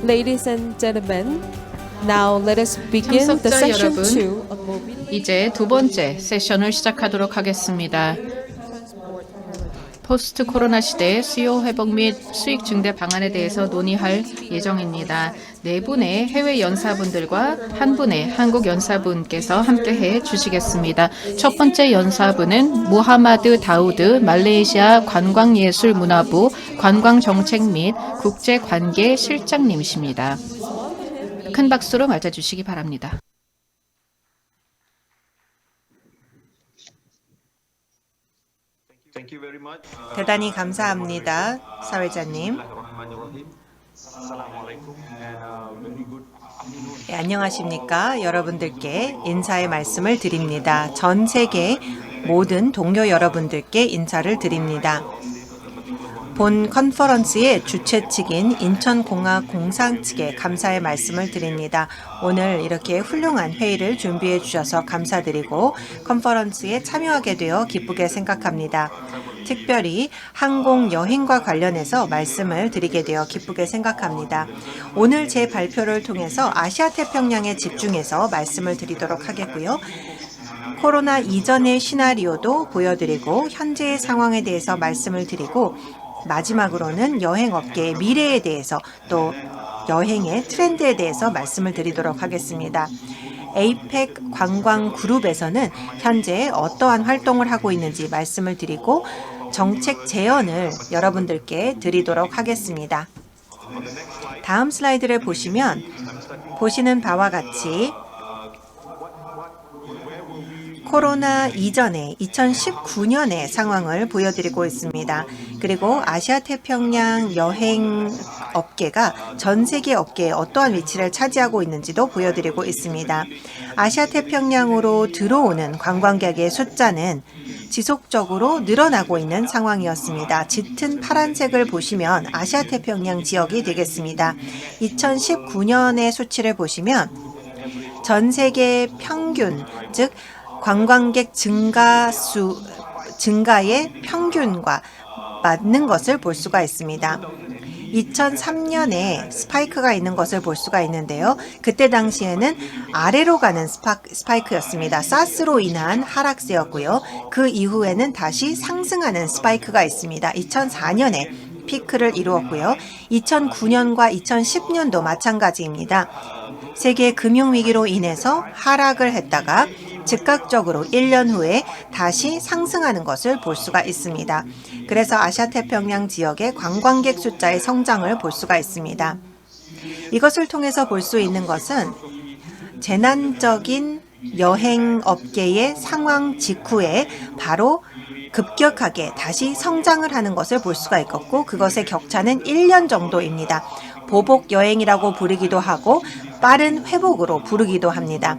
Ladies and gentlemen, now let us begin the 참석자 session 여러분, 2 of mobility. 이제 두 번째 세션을 시작하도록 하겠습니다. 포스트 코로나 시대의 수요 회복 및 수익 증대 방안에 대해서 논의할 예정입니다. 네 분의 해외 연사분들과 한 분의 한국 연사분께서 함께해 주시겠습니다. 첫 번째 연사분은 무하마드 다우드 말레이시아 관광예술문화부 관광정책 및 국제관계 실장님이십니다. 큰 박수로 맞아주시기 바랍니다. 대단히 감사합니다, 사회자님. 네, 안녕하십니까? 여러분들께 인사의 말씀을 드립니다. 전 세계 모든 동료 여러분들께 인사를 드립니다. 본 컨퍼런스의 주최 측인 인천공학공상 측에 감사의 말씀을 드립니다. 오늘 이렇게 훌륭한 회의를 준비해 주셔서 감사드리고 컨퍼런스에 참여하게 되어 기쁘게 생각합니다. 특별히 항공 여행과 관련해서 말씀을 드리게 되어 기쁘게 생각합니다. 오늘 제 발표를 통해서 아시아 태평양에 집중해서 말씀을 드리도록 하겠고요. 코로나 이전의 시나리오도 보여드리고 현재의 상황에 대해서 말씀을 드리고 마지막으로는 여행업계의 미래에 대해서 또 여행의 트렌드에 대해서 말씀을 드리도록 하겠습니다. 에이펙 관광그룹에서는 현재 어떠한 활동을 하고 있는지 말씀을 드리고 정책 제언을 여러분들께 드리도록 하겠습니다. 다음 슬라이드를 보시면 보시는 바와 같이 코로나 이전에 2019년의 상황을 보여드리고 있습니다. 그리고 아시아 태평양 여행 업계가 전 세계 업계에 어떠한 위치를 차지하고 있는지도 보여드리고 있습니다. 아시아 태평양으로 들어오는 관광객의 숫자는 지속적으로 늘어나고 있는 상황이었습니다. 짙은 파란색을 보시면 아시아 태평양 지역이 되겠습니다. 2019년의 수치를 보시면 전 세계 평균, 즉 관광객 증가의 평균과 맞는 것을 볼 수가 있습니다. 2003년에 스파이크가 있는 것을 볼 수가 있는데요. 그때 당시에는 아래로 가는 스파이크였습니다. 사스로 인한 하락세였고요. 그 이후에는 다시 상승하는 스파이크가 있습니다. 2004년에 피크를 이루었고요. 2009년과 2010년도 마찬가지입니다. 세계 금융위기로 인해서 하락을 했다가 즉각적으로 1년 후에 다시 상승하는 것을 볼 수가 있습니다. 그래서 아시아 태평양 지역의 관광객 숫자의 성장을 볼 수가 있습니다. 이것을 통해서 볼 수 있는 것은 재난적인 여행업계의 상황 직후에 바로 급격하게 다시 성장을 하는 것을 볼 수가 있었고 그것의 격차는 1년 정도입니다. 보복 여행이라고 부르기도 하고 빠른 회복으로 부르기도 합니다.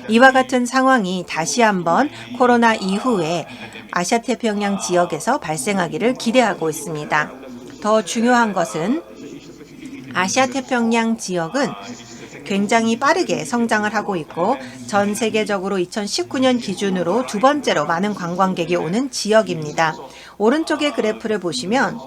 이와 같은 상황이 다시 한번 코로나 이후에 아시아 태평양 지역에서 발생하기를 기대하고 있습니다. 더 중요한 것은 아시아 태평양 지역은 굉장히 빠르게 성장을 하고 있고 전 세계적으로 2019년 기준으로 두 번째로 많은 관광객이 오는 지역입니다. 오른쪽의 그래프를 보시면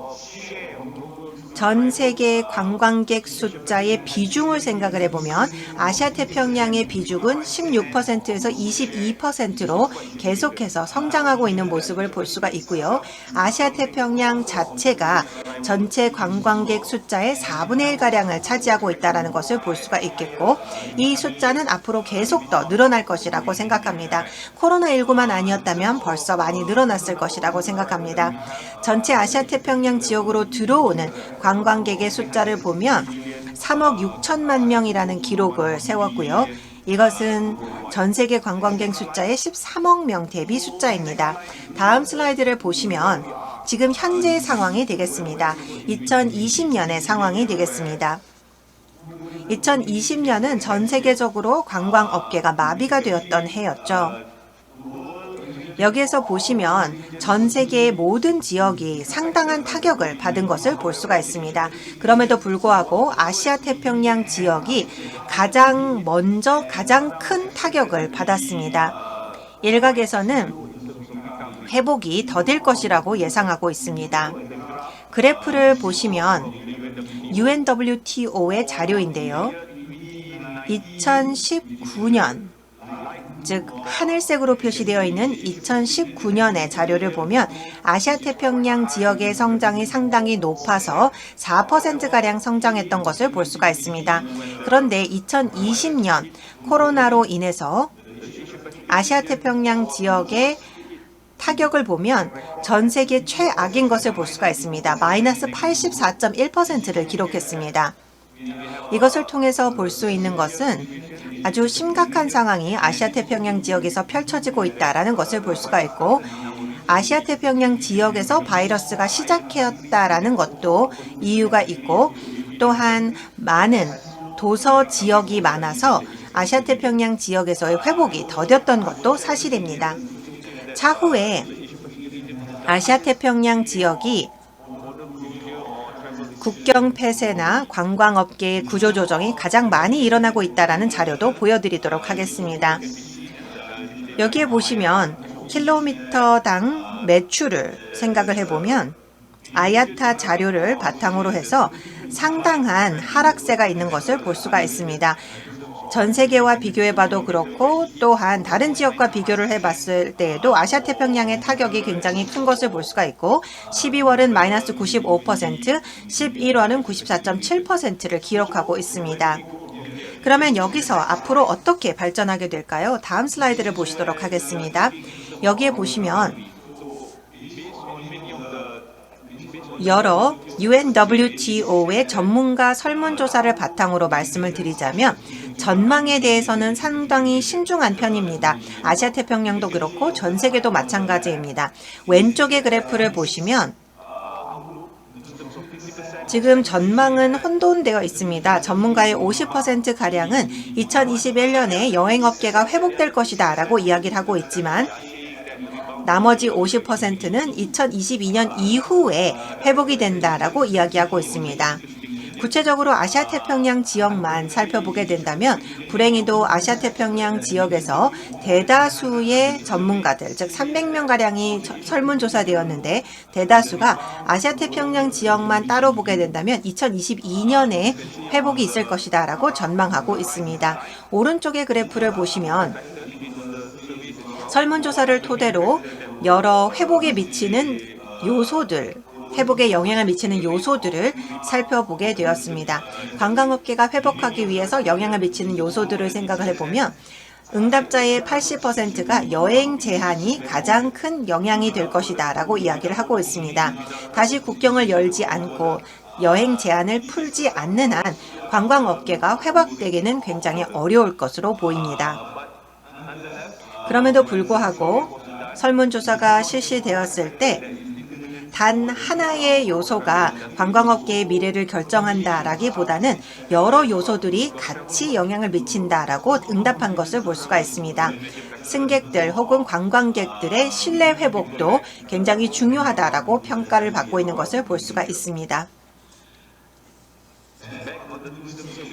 전 세계 관광객 숫자의 비중을 생각을 해보면 아시아 태평양의 비중은 16%에서 22%로 계속해서 성장하고 있는 모습을 볼 수가 있고요. 아시아 태평양 자체가 전체 관광객 숫자의 4분의 1가량을 차지하고 있다는 것을 볼 수가 있겠고 이 숫자는 앞으로 계속 더 늘어날 것이라고 생각합니다. 코로나19만 아니었다면 벌써 많이 늘어났을 것이라고 생각합니다. 전체 아시아 태평양 지역으로 들어오는 관광객의 숫자를 보면 3억 6천만 명이라는 기록을 세웠고요. 이것은 전 세계 관광객 숫자의 13억 명 대비 숫자입니다. 다음 슬라이드를 보시면 지금 현재의 상황이 되겠습니다. 2020년의 상황이 되겠습니다. 2020년은 전 세계적으로 관광업계가 마비가 되었던 해였죠. 여기에서 보시면 전 세계의 모든 지역이 상당한 타격을 받은 것을 볼 수가 있습니다. 그럼에도 불구하고 아시아 태평양 지역이 가장 큰 타격을 받았습니다. 일각에서는 회복이 더딜 것이라고 예상하고 있습니다. 그래프를 보시면 UNWTO의 자료인데요. 2019년, 즉 하늘색으로 표시되어 있는 2019년의 자료를 보면 아시아태평양 지역의 성장이 상당히 높아서 4%가량 성장했던 것을 볼 수가 있습니다. 그런데 2020년 코로나로 인해서 아시아태평양 지역의 타격을 보면 전 세계 최악인 것을 볼 수가 있습니다. 마이너스 84.1%를 기록했습니다. 이것을 통해서 볼 수 있는 것은 아주 심각한 상황이 아시아태평양 지역에서 펼쳐지고 있다는 것을 볼 수가 있고, 아시아태평양 지역에서 바이러스가 시작되었다라는 것도 이유가 있고, 또한 많은 도서 지역이 많아서 아시아태평양 지역에서의 회복이 더뎠던 것도 사실입니다. 차후에 아시아태평양 지역이 국경 폐쇄나 관광업계의 구조조정이 가장 많이 일어나고 있다는 자료도 보여드리도록 하겠습니다. 여기에 보시면 킬로미터당 매출을 생각을 해보면 아야타 자료를 바탕으로 해서 상당한 하락세가 있는 것을 볼 수가 있습니다. 전 세계와 비교해봐도 그렇고 또한 다른 지역과 비교를 해봤을 때에도 아시아태평양의 타격이 굉장히 큰 것을 볼 수가 있고, 12월은 마이너스 95%, 11월은 94.7%를 기록하고 있습니다. 그러면 여기서 앞으로 어떻게 발전하게 될까요? 다음 슬라이드를 보시도록 하겠습니다. 여기에 보시면 여러 UNWTO의 전문가 설문조사를 바탕으로 말씀을 드리자면 전망에 대해서는 상당히 신중한 편입니다. 아시아태평양도 그렇고 전 세계도 마찬가지입니다. 왼쪽의 그래프를 보시면 지금 전망은 혼돈되어 있습니다. 전문가의 50%가량은 2021년에 여행업계가 회복될 것이다 라고 이야기를 하고 있지만, 나머지 50%는 2022년 이후에 회복이 된다라고 이야기하고 있습니다. 구체적으로 아시아태평양 지역만 살펴보게 된다면 불행히도 아시아태평양 지역에서 대다수의 전문가들, 즉 300명가량이 설문조사되었는데 대다수가 아시아태평양 지역만 따로 보게 된다면 2022년에 회복이 있을 것이다 라고 전망하고 있습니다. 오른쪽의 그래프를 보시면 설문조사를 토대로 여러 회복에 미치는 요소들, 회복에 영향을 미치는 요소들을 살펴보게 되었습니다. 관광업계가 회복하기 위해서 영향을 미치는 요소들을 생각을 해보면 응답자의 80%가 여행 제한이 가장 큰 영향이 될 것이다 라고 이야기를 하고 있습니다. 다시 국경을 열지 않고 여행 제한을 풀지 않는 한 관광업계가 회복되기는 굉장히 어려울 것으로 보입니다. 그럼에도 불구하고 설문조사가 실시되었을 때 단 하나의 요소가 관광업계의 미래를 결정한다라기보다는 여러 요소들이 같이 영향을 미친다라고 응답한 것을 볼 수가 있습니다. 승객들 혹은 관광객들의 신뢰 회복도 굉장히 중요하다라고 평가를 받고 있는 것을 볼 수가 있습니다.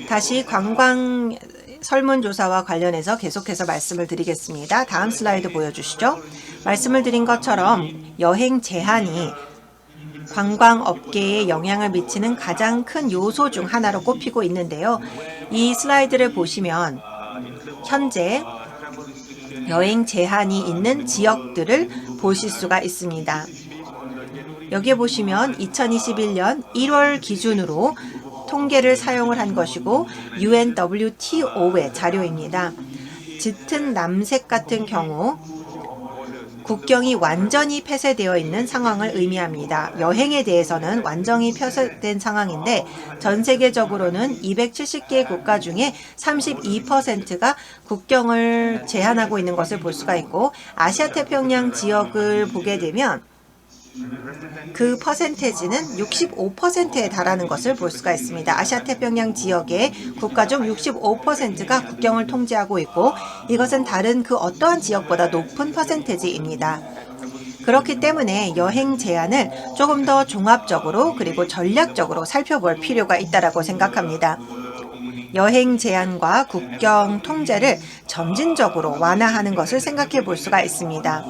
다시 관광 설문조사와 관련해서 계속해서 말씀을 드리겠습니다. 다음 슬라이드 보여주시죠. 말씀을 드린 것처럼 여행 제한이 관광업계에 영향을 미치는 가장 큰 요소 중 하나로 꼽히고 있는데요. 이 슬라이드를 보시면 현재 여행 제한이 있는 지역들을 보실 수가 있습니다. 여기에 보시면 2021년 1월 기준으로 통계를 사용을 한 것이고 UNWTO의 자료입니다. 짙은 남색 같은 경우 국경이 완전히 폐쇄되어 있는 상황을 의미합니다. 여행에 대해서는 완전히 폐쇄된 상황인데 전 세계적으로는 270개 국가 중에 32%가 국경을 제한하고 있는 것을 볼 수가 있고, 아시아태평양 지역을 보게 되면 그 퍼센테이지는 65%에 달하는 것을 볼 수가 있습니다. 아시아태평양 지역의 국가 중 65%가 국경을 통제하고 있고 이것은 다른 그 어떠한 지역보다 높은 퍼센테이지입니다. 그렇기 때문에 여행 제한을 조금 더 종합적으로 그리고 전략적으로 살펴볼 필요가 있다고 생각합니다. 여행 제한과 국경 통제를 점진적으로 완화하는 것을 생각해 볼 수가 있습니다.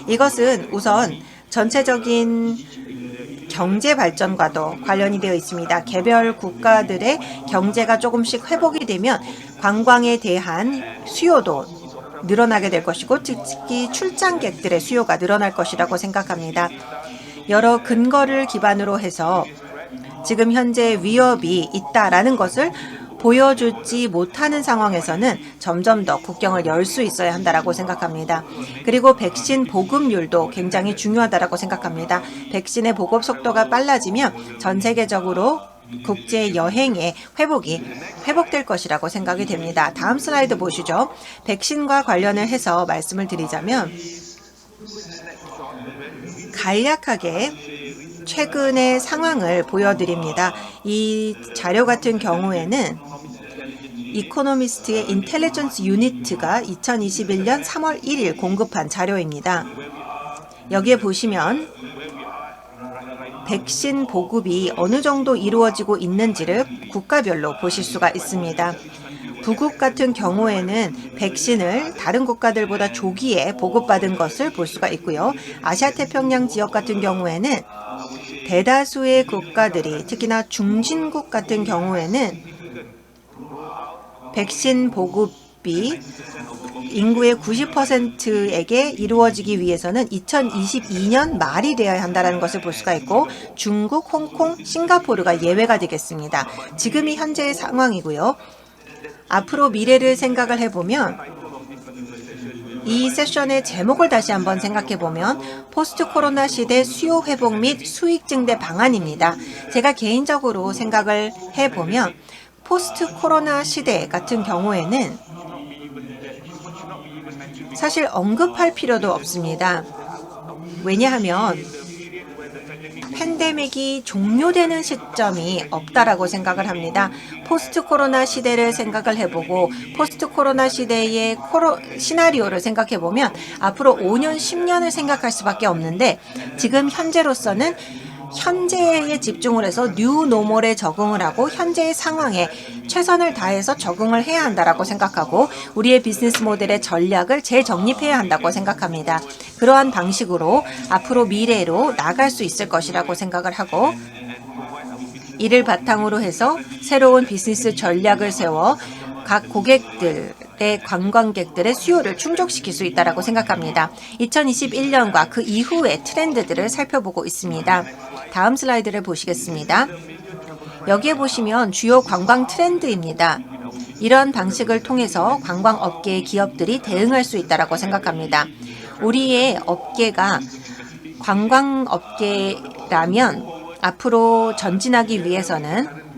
이것은 우선 전체적인 경제 발전과도 관련이 되어 있습니다. 개별 국가들의 경제가 조금씩 회복이 되면 관광에 대한 수요도 늘어나게 될 것이고 특히 출장객들의 수요가 늘어날 것이라고 생각합니다. 여러 근거를 기반으로 해서 지금 현재 위협이 있다라는 것을 보여주지 못하는 상황에서는 점점 더 국경을 열 수 있어야 한다라고 생각합니다. 그리고 백신 보급률도 굉장히 중요하다라고 생각합니다. 백신의 보급 속도가 빨라지면 전 세계적으로 국제 여행의 회복될 것이라고 생각이 됩니다. 다음 슬라이드 보시죠. 백신과 관련을 해서 말씀을 드리자면 간략하게 최근의 상황을 보여드립니다. 이 자료 같은 경우에는 이코노미스트의 인텔리전스 유니트가 2021년 3월 1일 공급한 자료입니다. 여기에 보시면 백신 보급이 어느 정도 이루어지고 있는지를 국가별로 보실 수가 있습니다. 북극 같은 경우에는 백신을 다른 국가들보다 조기에 보급받은 것을 볼 수가 있고요. 아시아 태평양 지역 같은 경우에는 대다수의 국가들이 특히나 중진국 같은 경우에는 백신 보급이 인구의 90%에게 이루어지기 위해서는 2022년 말이 되어야 한다는 것을 볼 수가 있고 중국, 홍콩, 싱가포르가 예외가 되겠습니다. 지금이 현재의 상황이고요. 앞으로 미래를 생각을 해보면 이 세션의 제목을 다시 한번 생각해보면 포스트 코로나 시대 수요 회복 및 수익 증대 방안입니다. 제가 개인적으로 생각을 해보면 포스트 코로나 시대 같은 경우에는 사실 언급할 필요도 없습니다. 왜냐하면 팬데믹이 종료되는 시점이 없다라고 생각을 합니다. 포스트 코로나 시대를 생각을 해보고 포스트 코로나 시대의 시나리오를 생각해보면 앞으로 5년, 10년을 생각할 수밖에 없는데 지금 현재로서는 현재에 집중을 해서 뉴 노멀에 적응을 하고 현재의 상황에 최선을 다해서 적응을 해야 한다라고 생각하고 우리의 비즈니스 모델의 전략을 재정립해야 한다고 생각합니다. 그러한 방식으로 앞으로 미래로 나갈 수 있을 것이라고 생각을 하고 이를 바탕으로 해서 새로운 비즈니스 전략을 세워 각 고객들의 관광객들의 수요를 충족시킬 수 있다고 생각합니다. 2021년과 그 이후의 트렌드들을 살펴보고 있습니다. 다음 슬라이드를 보시겠습니다. 여기에 보시면 주요 관광 트렌드입니다. 이런 방식을 통해서 관광업계의 기업들이 대응할 수 있다고 생각합니다. 우리의 업계가 관광업계라면 앞으로 전진하기 위해서는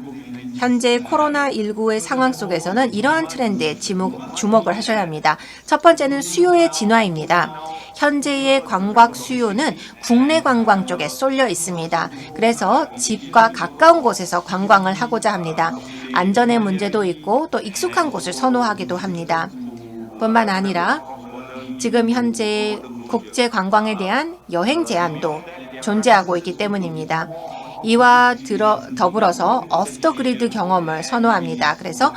현재 코로나19의 상황 속에서는 이러한 트렌드에 주목을 하셔야 합니다. 첫 번째는 수요의 진화입니다. 현재의 관광 수요는 국내 관광 쪽에 쏠려 있습니다. 그래서 집과 가까운 곳에서 관광을 하고자 합니다. 안전의 문제도 있고 또 익숙한 곳을 선호하기도 합니다. 뿐만 아니라 지금 현재 국제 관광에 대한 여행 제한도 존재하고 있기 때문입니다. 이와 더불어서 오프 더 그리드 경험을 선호합니다. 그래서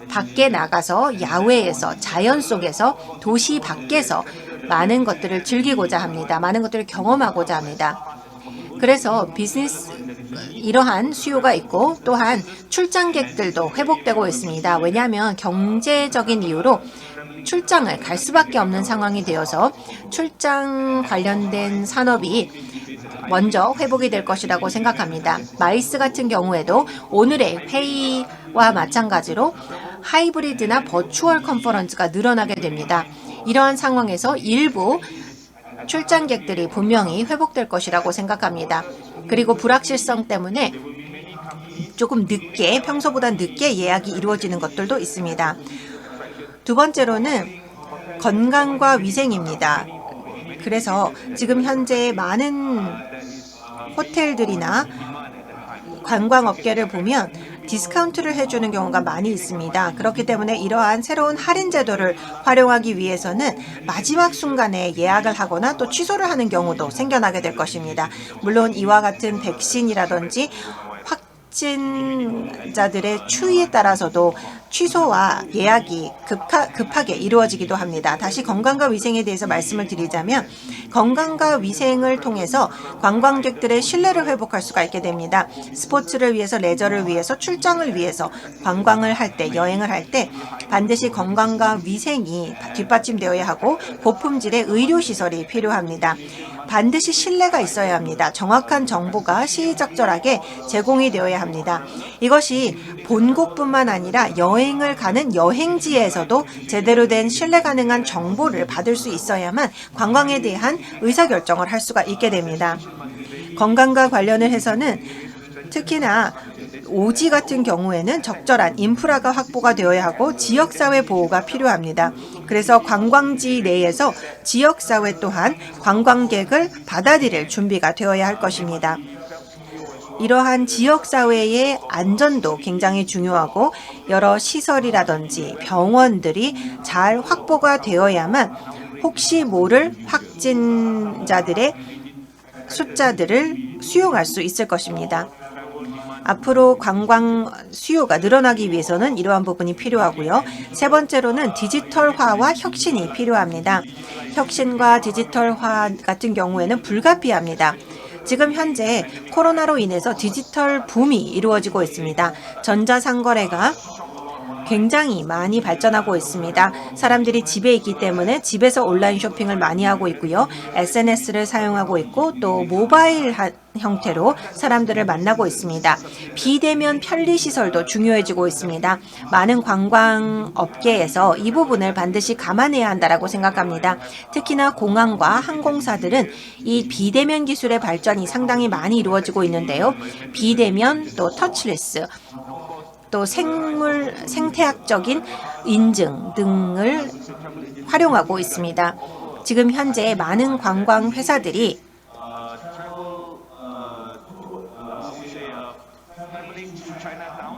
밖에 나가서 야외에서 자연 속에서 도시 밖에서 많은 것들을 즐기고자 합니다. 많은 것들을 경험하고자 합니다. 그래서 이러한 수요가 있고 또한 출장객들도 회복되고 있습니다. 왜냐하면 경제적인 이유로 출장을 갈 수밖에 없는 상황이 되어서 출장 관련된 산업이 먼저 회복이 될 것이라고 생각합니다. 마이스 같은 경우에도 오늘의 회의와 마찬가지로 하이브리드나 버추얼 컨퍼런스가 늘어나게 됩니다. 이러한 상황에서 일부 출장객들이 분명히 회복될 것이라고 생각합니다. 그리고 불확실성 때문에 조금 늦게, 평소보다 늦게 예약이 이루어지는 것들도 있습니다. 두 번째로는 건강과 위생입니다. 그래서 지금 현재 많은 호텔들이나 관광업계를 보면 디스카운트를 해주는 경우가 많이 있습니다. 그렇기 때문에 이러한 새로운 할인 제도를 활용하기 위해서는 마지막 순간에 예약을 하거나 또 취소를 하는 경우도 생겨나게 될 것입니다. 물론 이와 같은 백신이라든지 확진자들의 추이에 따라서도 취소와 예약이 급하게 이루어지기도 합니다. 다시 건강과 위생에 대해서 말씀을 드리자면 건강과 위생을 통해서 관광객들의 신뢰를 회복할 수가 있게 됩니다. 스포츠를 위해서, 레저를 위해서, 출장을 위해서 관광을 할 때, 여행을 할 때 반드시 건강과 위생이 뒷받침되어야 하고 고품질의 의료시설이 필요합니다. 반드시 신뢰가 있어야 합니다. 정확한 정보가 시의적절하게 제공이 되어야 합니다. 이것이 본국뿐만 아니라 여행을 가는 여행지에서도 제대로 된 신뢰 가능한 정보를 받을 수 있어야만 관광에 대한 의사결정을 할 수가 있게 됩니다. 건강과 관련을 해서는 특히나 오지 같은 경우에는 적절한 인프라가 확보가 되어야 하고 지역사회 보호가 필요합니다. 그래서 관광지 내에서 지역사회 또한 관광객을 받아들일 준비가 되어야 할 것입니다. 이러한 지역사회의 안전도 굉장히 중요하고 여러 시설이라든지 병원들이 잘 확보가 되어야만 혹시 모를 확진자들의 숫자들을 수용할 수 있을 것입니다. 앞으로 관광 수요가 늘어나기 위해서는 이러한 부분이 필요하고요. 세 번째로는 디지털화와 혁신이 필요합니다. 혁신과 디지털화 같은 경우에는 불가피합니다. 지금 현재 코로나로 인해서 디지털 붐이 이루어지고 있습니다. 전자상거래가 굉장히 많이 발전하고 있습니다. 사람들이 집에 있기 때문에 집에서 온라인 쇼핑을 많이 하고 있고요. SNS를 사용하고 있고 또 모바일 형태로 사람들을 만나고 있습니다. 비대면 편리시설도 중요해지고 있습니다. 많은 관광업계에서 이 부분을 반드시 감안해야 한다고 생각합니다. 특히나 공항과 항공사들은 이 비대면 기술의 발전이 상당히 많이 이루어지고 있는데요. 비대면 또 터치레스 또 생태학적인 인증 등을 활용하고 있습니다. 지금 현재 많은 관광 회사들이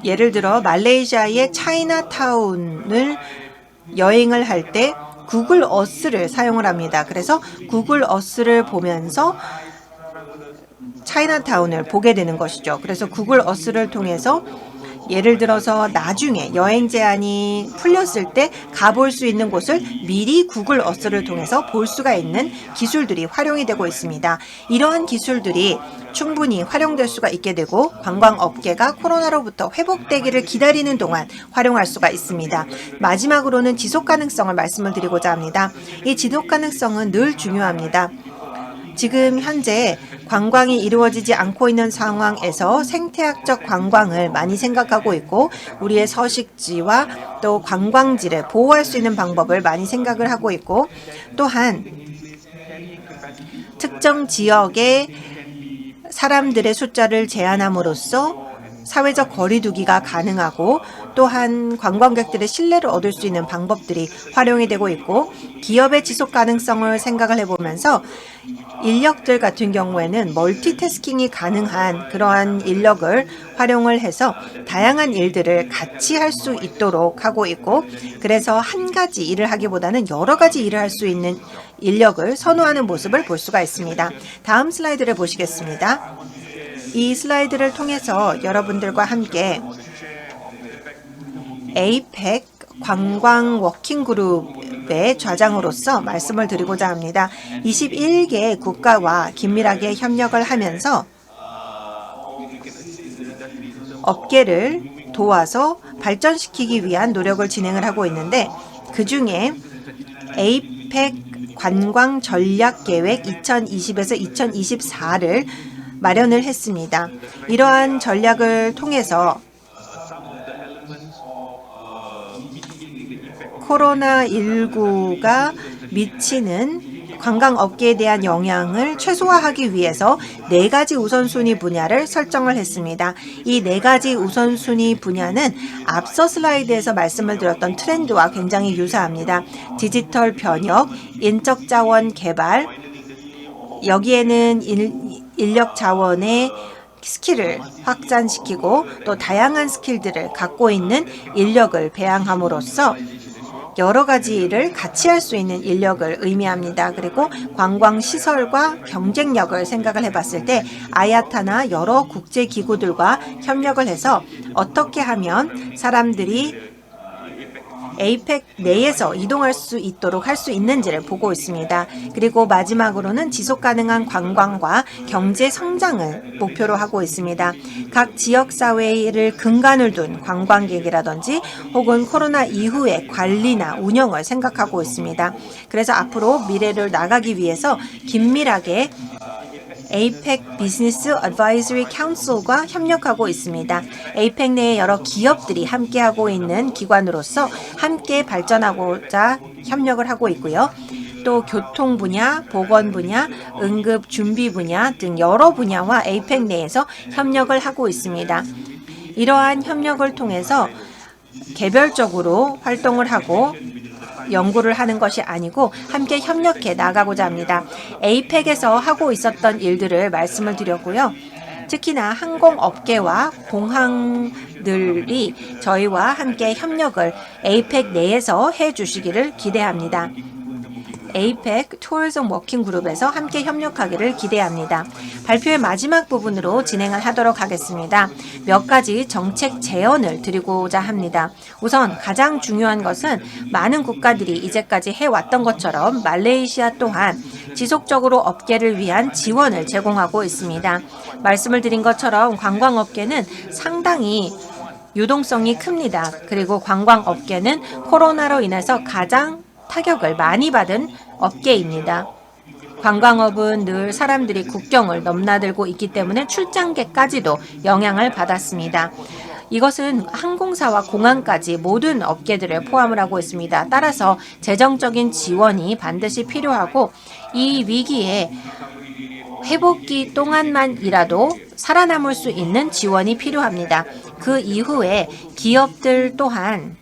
예를 들어 말레이시아의 차이나타운을 여행을 할 때 구글 어스를 사용을 합니다. 그래서 구글 어스를 보면서 차이나타운을 보게 되는 것이죠. 그래서 구글 어스를 통해서 예를 들어서 나중에 여행 제한이 풀렸을 때 가볼 수 있는 곳을 미리 구글 어스를 통해서 볼 수가 있는 기술들이 활용이 되고 있습니다. 이러한 기술들이 충분히 활용될 수가 있게 되고 관광업계가 코로나로부터 회복되기를 기다리는 동안 활용할 수가 있습니다. 마지막으로는 지속가능성을 말씀을 드리고자 합니다. 이 지속가능성은 늘 중요합니다. 지금 현재 관광이 이루어지지 않고 있는 상황에서 생태학적 관광을 많이 생각하고 있고 우리의 서식지와 또 관광지를 보호할 수 있는 방법을 많이 생각을 하고 있고 또한 특정 지역의 사람들의 숫자를 제한함으로써 사회적 거리두기가 가능하고 또한 관광객들의 신뢰를 얻을 수 있는 방법들이 활용이 되고 있고 기업의 지속 가능성을 생각을 해보면서 인력들 같은 경우에는 멀티태스킹이 가능한 그러한 인력을 활용을 해서 다양한 일들을 같이 할 수 있도록 하고 있고 그래서 한 가지 일을 하기보다는 여러 가지 일을 할 수 있는 인력을 선호하는 모습을 볼 수가 있습니다. 다음 슬라이드를 보시겠습니다. 이 슬라이드를 통해서 여러분들과 함께 APEC 관광 워킹그룹의 좌장으로서 말씀을 드리고자 합니다. 21개 국가와 긴밀하게 협력을 하면서 업계를 도와서 발전시키기 위한 노력을 진행을 하고 있는데 그중에 APEC 관광 전략 계획 2020에서 2024를 마련을 했습니다. 이러한 전략을 통해서 코로나19가 미치는 관광업계에 대한 영향을 최소화하기 위해서 4가지 우선순위 분야를 설정을 했습니다. 이 4가지 우선순위 분야는 앞서 슬라이드에서 말씀을 드렸던 트렌드와 굉장히 유사합니다. 디지털 변혁, 인적 자원 개발, 여기에는 인력 자원의 스킬을 확장시키고 또 다양한 스킬들을 갖고 있는 인력을 배양함으로써 여러 가지 일을 같이 할 수 있는 인력을 의미합니다. 그리고 관광시설과 경쟁력을 생각을 해봤을 때 아야타나 여러 국제기구들과 협력을 해서 어떻게 하면 사람들이 에이펙 내에서 이동할 수 있도록 할 수 있는지를 보고 있습니다. 그리고 마지막으로는 지속 가능한 관광과 경제 성장을 목표로 하고 있습니다. 각 지역 사회를 근간을 둔 관광객이라든지 혹은 코로나 이후의 관리나 운영을 생각하고 있습니다. 그래서 앞으로 미래를 나가기 위해서 긴밀하게 에이펙 비즈니스 어드바이저리 카운슬과 협력하고 있습니다. 에이펙 내에 여러 기업들이 함께하고 있는 기관으로서 함께 발전하고자 협력을 하고 있고요. 또 교통 분야, 보건 분야, 응급 준비 분야 등 여러 분야와 에이펙 내에서 협력을 하고 있습니다. 이러한 협력을 통해서 개별적으로 활동을 하고 연구를 하는 것이 아니고 함께 협력해 나가고자 합니다. 에이펙에서 하고 있었던 일들을 말씀을 드렸고요. 특히나 항공업계와 공항들이 저희와 함께 협력을 에이펙 내에서 해주시기를 기대합니다. 에이펙 투어리즘 워킹 그룹에서 함께 협력하기를 기대합니다. 발표의 마지막 부분으로 진행을 하도록 하겠습니다. 몇 가지 정책 제언을 드리고자 합니다. 우선 가장 중요한 것은 많은 국가들이 이제까지 해왔던 것처럼 말레이시아 또한 지속적으로 업계를 위한 지원을 제공하고 있습니다. 말씀을 드린 것처럼 관광업계는 상당히 유동성이 큽니다. 그리고 관광업계는 코로나로 인해서 가장 타격을 많이 받은 업계입니다. 관광업은 늘 사람들이 국경을 넘나들고 있기 때문에 출장객까지도 영향을 받았습니다. 이것은 항공사와 공항까지 모든 업계들을 포함을 하고 있습니다. 따라서 재정적인 지원이 반드시 필요하고 이 위기에 회복기 동안만이라도 살아남을 수 있는 지원이 필요합니다. 그 이후에 기업들 또한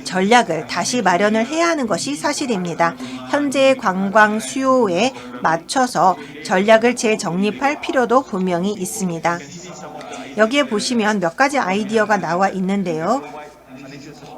전략을 다시 마련을 해야 하는 것이 사실입니다. 현재의 관광 수요에 맞춰서 전략을 재정립할 필요도 분명히 있습니다. 여기에 보시면 몇 가지 아이디어가 나와 있는데요.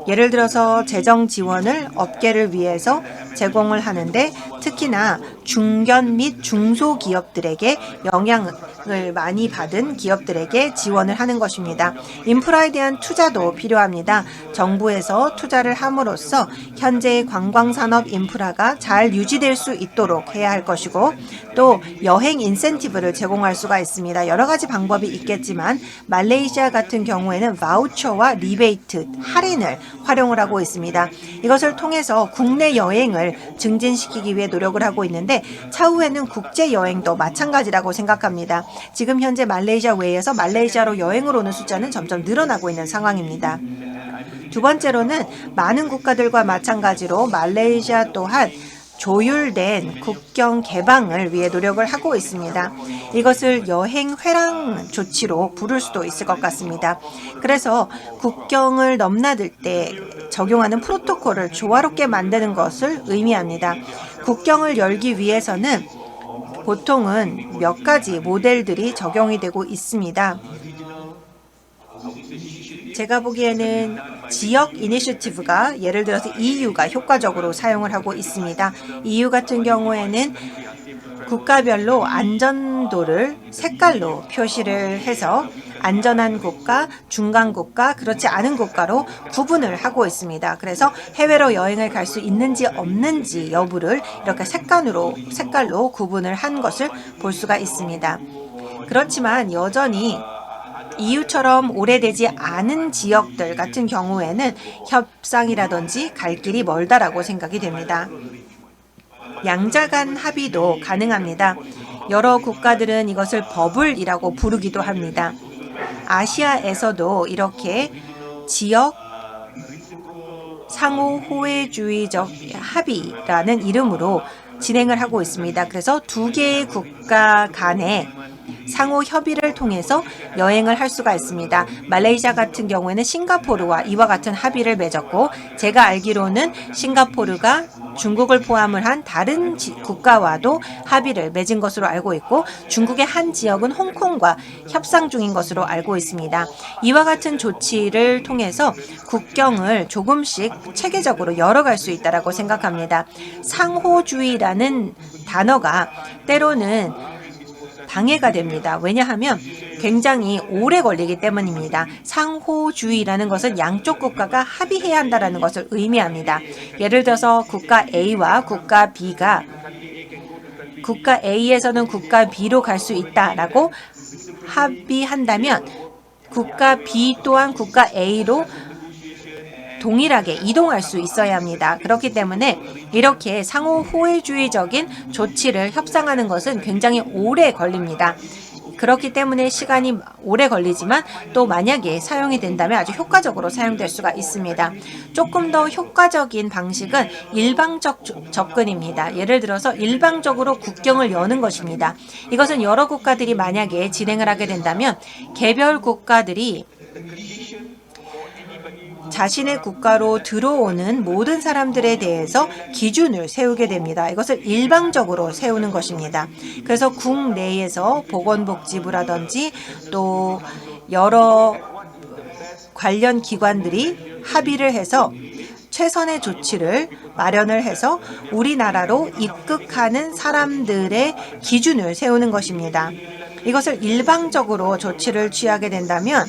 예를 들어서 재정 지원을 업계를 위해서 제공을 하는데 특히나 중견 및 중소기업들에게 영향을 많이 받은 기업들에게 지원을 하는 것입니다. 인프라에 대한 투자도 필요합니다. 정부에서 투자를 함으로써 현재의 관광산업 인프라가 잘 유지될 수 있도록 해야 할 것이고 또 여행 인센티브를 제공할 수가 있습니다. 여러 가지 방법이 있겠지만 말레이시아 같은 경우에는 바우처와 리베이트, 할인을 활용을 하고 있습니다. 이것을 통해서 국내 여행을 증진시키기 위해 노력을 하고 있는데 차후에는 국제 여행도 마찬가지라고 생각합니다. 지금 현재 말레이시아 외에서 말레이시아로 여행을 오는 숫자는 점점 늘어나고 있는 상황입니다. 두 번째로는 많은 국가들과 마찬가지로 말레이시아 또한 조율된 국경 개방을 위해 노력을 하고 있습니다. 이것을 여행 회랑 조치로 부를 수도 있을 것 같습니다. 그래서 국경을 넘나들 때 적용하는 프로토콜을 조화롭게 만드는 것을 의미합니다. 국경을 열기 위해서는 보통은 몇 가지 모델들이 적용이 되고 있습니다. 제가 보기에는 지역 이니셔티브가 예를 들어서 EU가 효과적으로 사용을 하고 있습니다. EU 같은 경우에는 국가별로 안전도를 색깔로 표시를 해서 안전한 국가, 중간 국가, 그렇지 않은 국가로 구분을 하고 있습니다. 그래서 해외로 여행을 갈 수 있는지 없는지 여부를 이렇게 색깔로 구분을 한 것을 볼 수가 있습니다. 그렇지만 여전히 EU처럼 오래되지 않은 지역들 같은 경우에는 협상이라든지 갈 길이 멀다라고 생각이 됩니다. 양자 간 합의도 가능합니다. 여러 국가들은 이것을 버블이라고 부르기도 합니다. 아시아에서도 이렇게 지역 상호 호혜주의적 합의라는 이름으로 진행을 하고 있습니다. 그래서 두 개의 국가 간에 상호 협의를 통해서 여행을 할 수가 있습니다. 말레이시아 같은 경우에는 싱가포르와 이와 같은 합의를 맺었고 제가 알기로는 싱가포르가 중국을 포함을 한 다른 국가와도 합의를 맺은 것으로 알고 있고 중국의 한 지역은 홍콩과 협상 중인 것으로 알고 있습니다. 이와 같은 조치를 통해서 국경을 조금씩 체계적으로 열어갈 수 있다고 생각합니다. 상호주의라는 단어가 때로는 방해가 됩니다. 왜냐하면 굉장히 오래 걸리기 때문입니다. 상호주의라는 것은 양쪽 국가가 합의해야 한다는 것을 의미합니다. 예를 들어서 국가 A와 국가 B가 국가 A에서는 국가 B로 갈 수 있다라고 합의한다면 국가 B 또한 국가 A로 동일하게 이동할 수 있어야 합니다. 그렇기 때문에 이렇게 상호 호혜주의적인 조치를 협상하는 것은 굉장히 오래 걸립니다. 그렇기 때문에 시간이 오래 걸리지만 또 만약에 사용이 된다면 아주 효과적으로 사용될 수가 있습니다. 조금 더 효과적인 방식은 일방적 접근입니다. 예를 들어서 일방적으로 국경을 여는 것입니다. 이것은 여러 국가들이 만약에 진행을 하게 된다면 개별 국가들이 자신의 국가로 들어오는 모든 사람들에 대해서 기준을 세우게 됩니다. 이것을 일방적으로 세우는 것입니다. 그래서 국내에서 보건복지부라든지 또 여러 관련 기관들이 합의를 해서 최선의 조치를 마련을 해서 우리나라로 입국하는 사람들의 기준을 세우는 것입니다. 이것을 일방적으로 조치를 취하게 된다면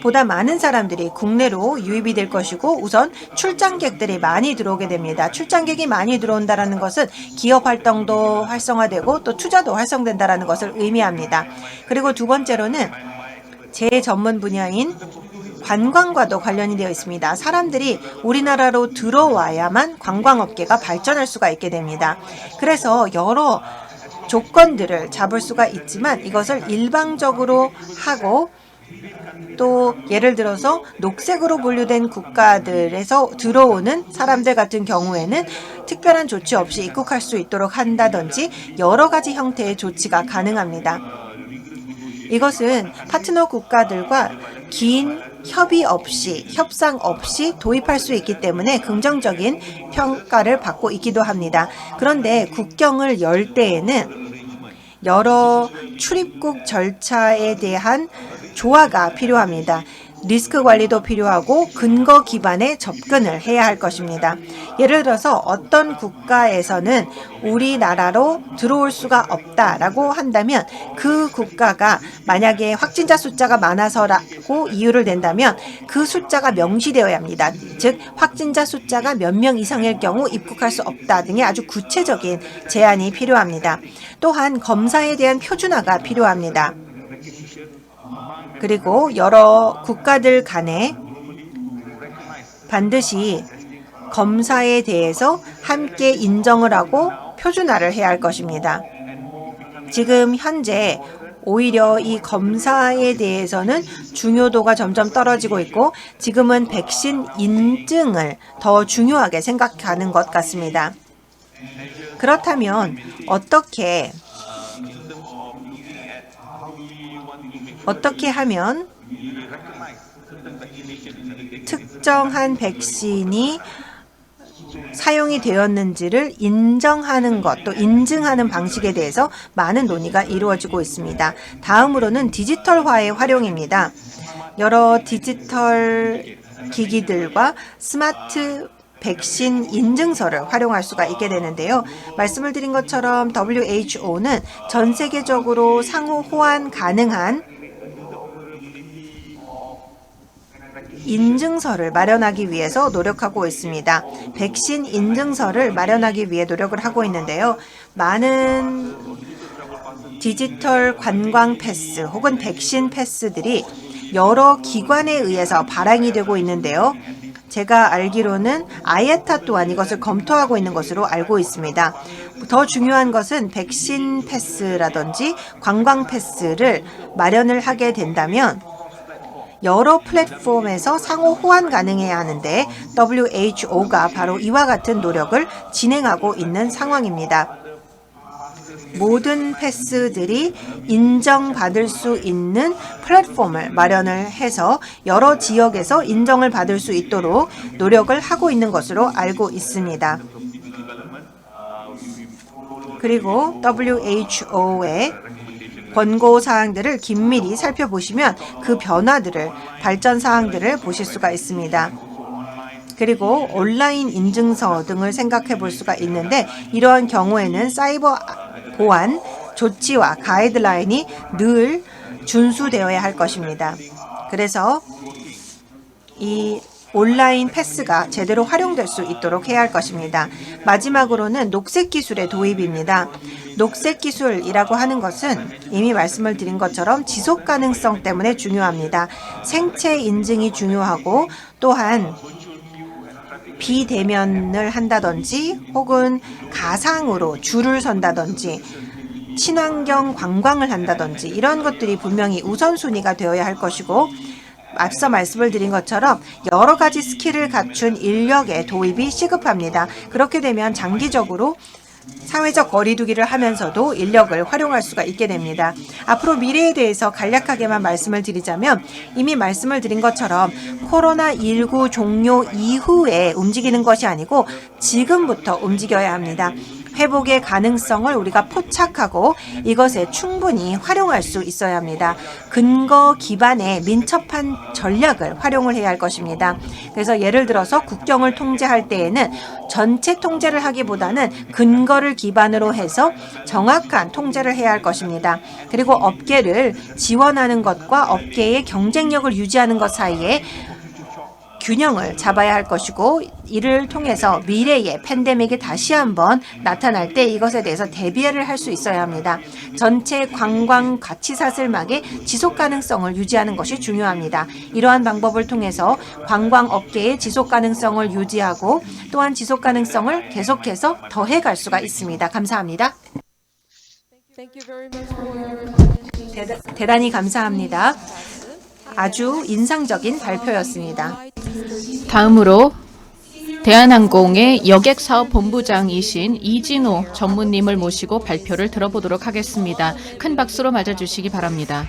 보다 많은 사람들이 국내로 유입이 될 것이고 우선 출장객들이 많이 들어오게 됩니다. 출장객이 많이 들어온다는 것은 기업 활동도 활성화되고 또 투자도 활성된다는 것을 의미합니다. 그리고 두 번째로는 제 전문 분야인 관광과도 관련이 되어 있습니다. 사람들이 우리나라로 들어와야만 관광업계가 발전할 수가 있게 됩니다. 그래서 여러 조건들을 잡을 수가 있지만 이것을 일방적으로 하고 또 예를 들어서 녹색으로 분류된 국가들에서 들어오는 사람들 같은 경우에는 특별한 조치 없이 입국할 수 있도록 한다든지 여러 가지 형태의 조치가 가능합니다. 이것은 파트너 국가들과 긴 협의 없이 협상 없이 도입할 수 있기 때문에 긍정적인 평가를 받고 있기도 합니다. 그런데 국경을 열 때에는 여러 출입국 절차에 대한 조화가 필요합니다. 리스크 관리도 필요하고 근거 기반의 접근을 해야 할 것입니다. 예를 들어서 어떤 국가에서는 우리나라로 들어올 수가 없다라고 한다면 그 국가가 만약에 확진자 숫자가 많아서라고 이유를 댄다면 그 숫자가 명시되어야 합니다. 즉 확진자 숫자가 몇 명 이상일 경우 입국할 수 없다 등의 아주 구체적인 제한이 필요합니다. 또한 검사에 대한 표준화가 필요합니다. 그리고 여러 국가들 간에 반드시 검사에 대해서 함께 인정을 하고 표준화를 해야 할 것입니다. 지금 현재 오히려 이 검사에 대해서는 중요도가 점점 떨어지고 있고 지금은 백신 인증을 더 중요하게 생각하는 것 같습니다. 그렇다면 어떻게 하면 특정한 백신이 사용이 되었는지를 인정하는 것, 또 인증하는 방식에 대해서 많은 논의가 이루어지고 있습니다. 다음으로는 디지털화의 활용입니다. 여러 디지털 기기들과 스마트 백신 인증서를 활용할 수가 있게 되는데요. 말씀을 드린 것처럼 WHO는 전 세계적으로 상호 호환 가능한 인증서를 마련하기 위해서 노력하고 있습니다. 백신 인증서를 마련하기 위해 노력을 하고 있는데요. 많은 디지털 관광 패스 혹은 백신 패스들이 여러 기관에 의해서 발행이 되고 있는데요. 제가 알기로는 아예타 또한 이것을 검토하고 있는 것으로 알고 있습니다. 더 중요한 것은 백신 패스라든지 관광 패스를 마련을 하게 된다면 여러 플랫폼에서 상호 호환 가능해야 하는데 WHO가 바로 이와 같은 노력을 진행하고 있는 상황입니다. 모든 패스들이 인정받을 수 있는 플랫폼을 마련을 해서 여러 지역에서 인정을 받을 수 있도록 노력을 하고 있는 것으로 알고 있습니다. 그리고 WHO의 권고 사항들을 긴밀히 살펴보시면 그 변화들을, 발전 사항들을 보실 수가 있습니다. 그리고 온라인 인증서 등을 생각해 볼 수가 있는데 이러한 경우에는 사이버 보안 조치와 가이드라인이 늘 준수되어야 할 것입니다. 그래서 이 온라인 패스가 제대로 활용될 수 있도록 해야 할 것입니다. 마지막으로는 녹색 기술의 도입입니다. 녹색 기술이라고 하는 것은 이미 말씀을 드린 것처럼 지속 가능성 때문에 중요합니다. 생체 인증이 중요하고 또한 비대면을 한다든지 혹은 가상으로 줄을 선다든지 친환경 관광을 한다든지 이런 것들이 분명히 우선순위가 되어야 할 것이고 앞서 말씀을 드린 것처럼 여러 가지 스킬을 갖춘 인력의 도입이 시급합니다. 그렇게 되면 장기적으로 사회적 거리두기를 하면서도 인력을 활용할 수가 있게 됩니다. 앞으로 미래에 대해서 간략하게만 말씀을 드리자면 이미 말씀을 드린 것처럼 코로나19 종료 이후에 움직이는 것이 아니고 지금부터 움직여야 합니다. 회복의 가능성을 우리가 포착하고 이것에 충분히 활용할 수 있어야 합니다. 근거 기반의 민첩한 전략을 활용을 해야 할 것입니다. 그래서 예를 들어서 국경을 통제할 때에는 전체 통제를 하기보다는 근거를 기반으로 해서 정확한 통제를 해야 할 것입니다. 그리고 업계를 지원하는 것과 업계의 경쟁력을 유지하는 것 사이에 균형을 잡아야 할 것이고 이를 통해서 미래의 팬데믹이 다시 한번 나타날 때 이것에 대해서 대비를 할 수 있어야 합니다. 전체 관광 가치 사슬막의 지속 가능성을 유지하는 것이 중요합니다. 이러한 방법을 통해서 관광 업계의 지속 가능성을 유지하고 또한 지속 가능성을 계속해서 더해갈 수가 있습니다. 감사합니다. 대단히 감사합니다. 아주 인상적인 발표였습니다. 다음으로 대한항공의 여객사업본부장이신 이진호 전무님을 모시고 발표를 들어보도록 하겠습니다. 큰 박수로 맞아주시기 바랍니다.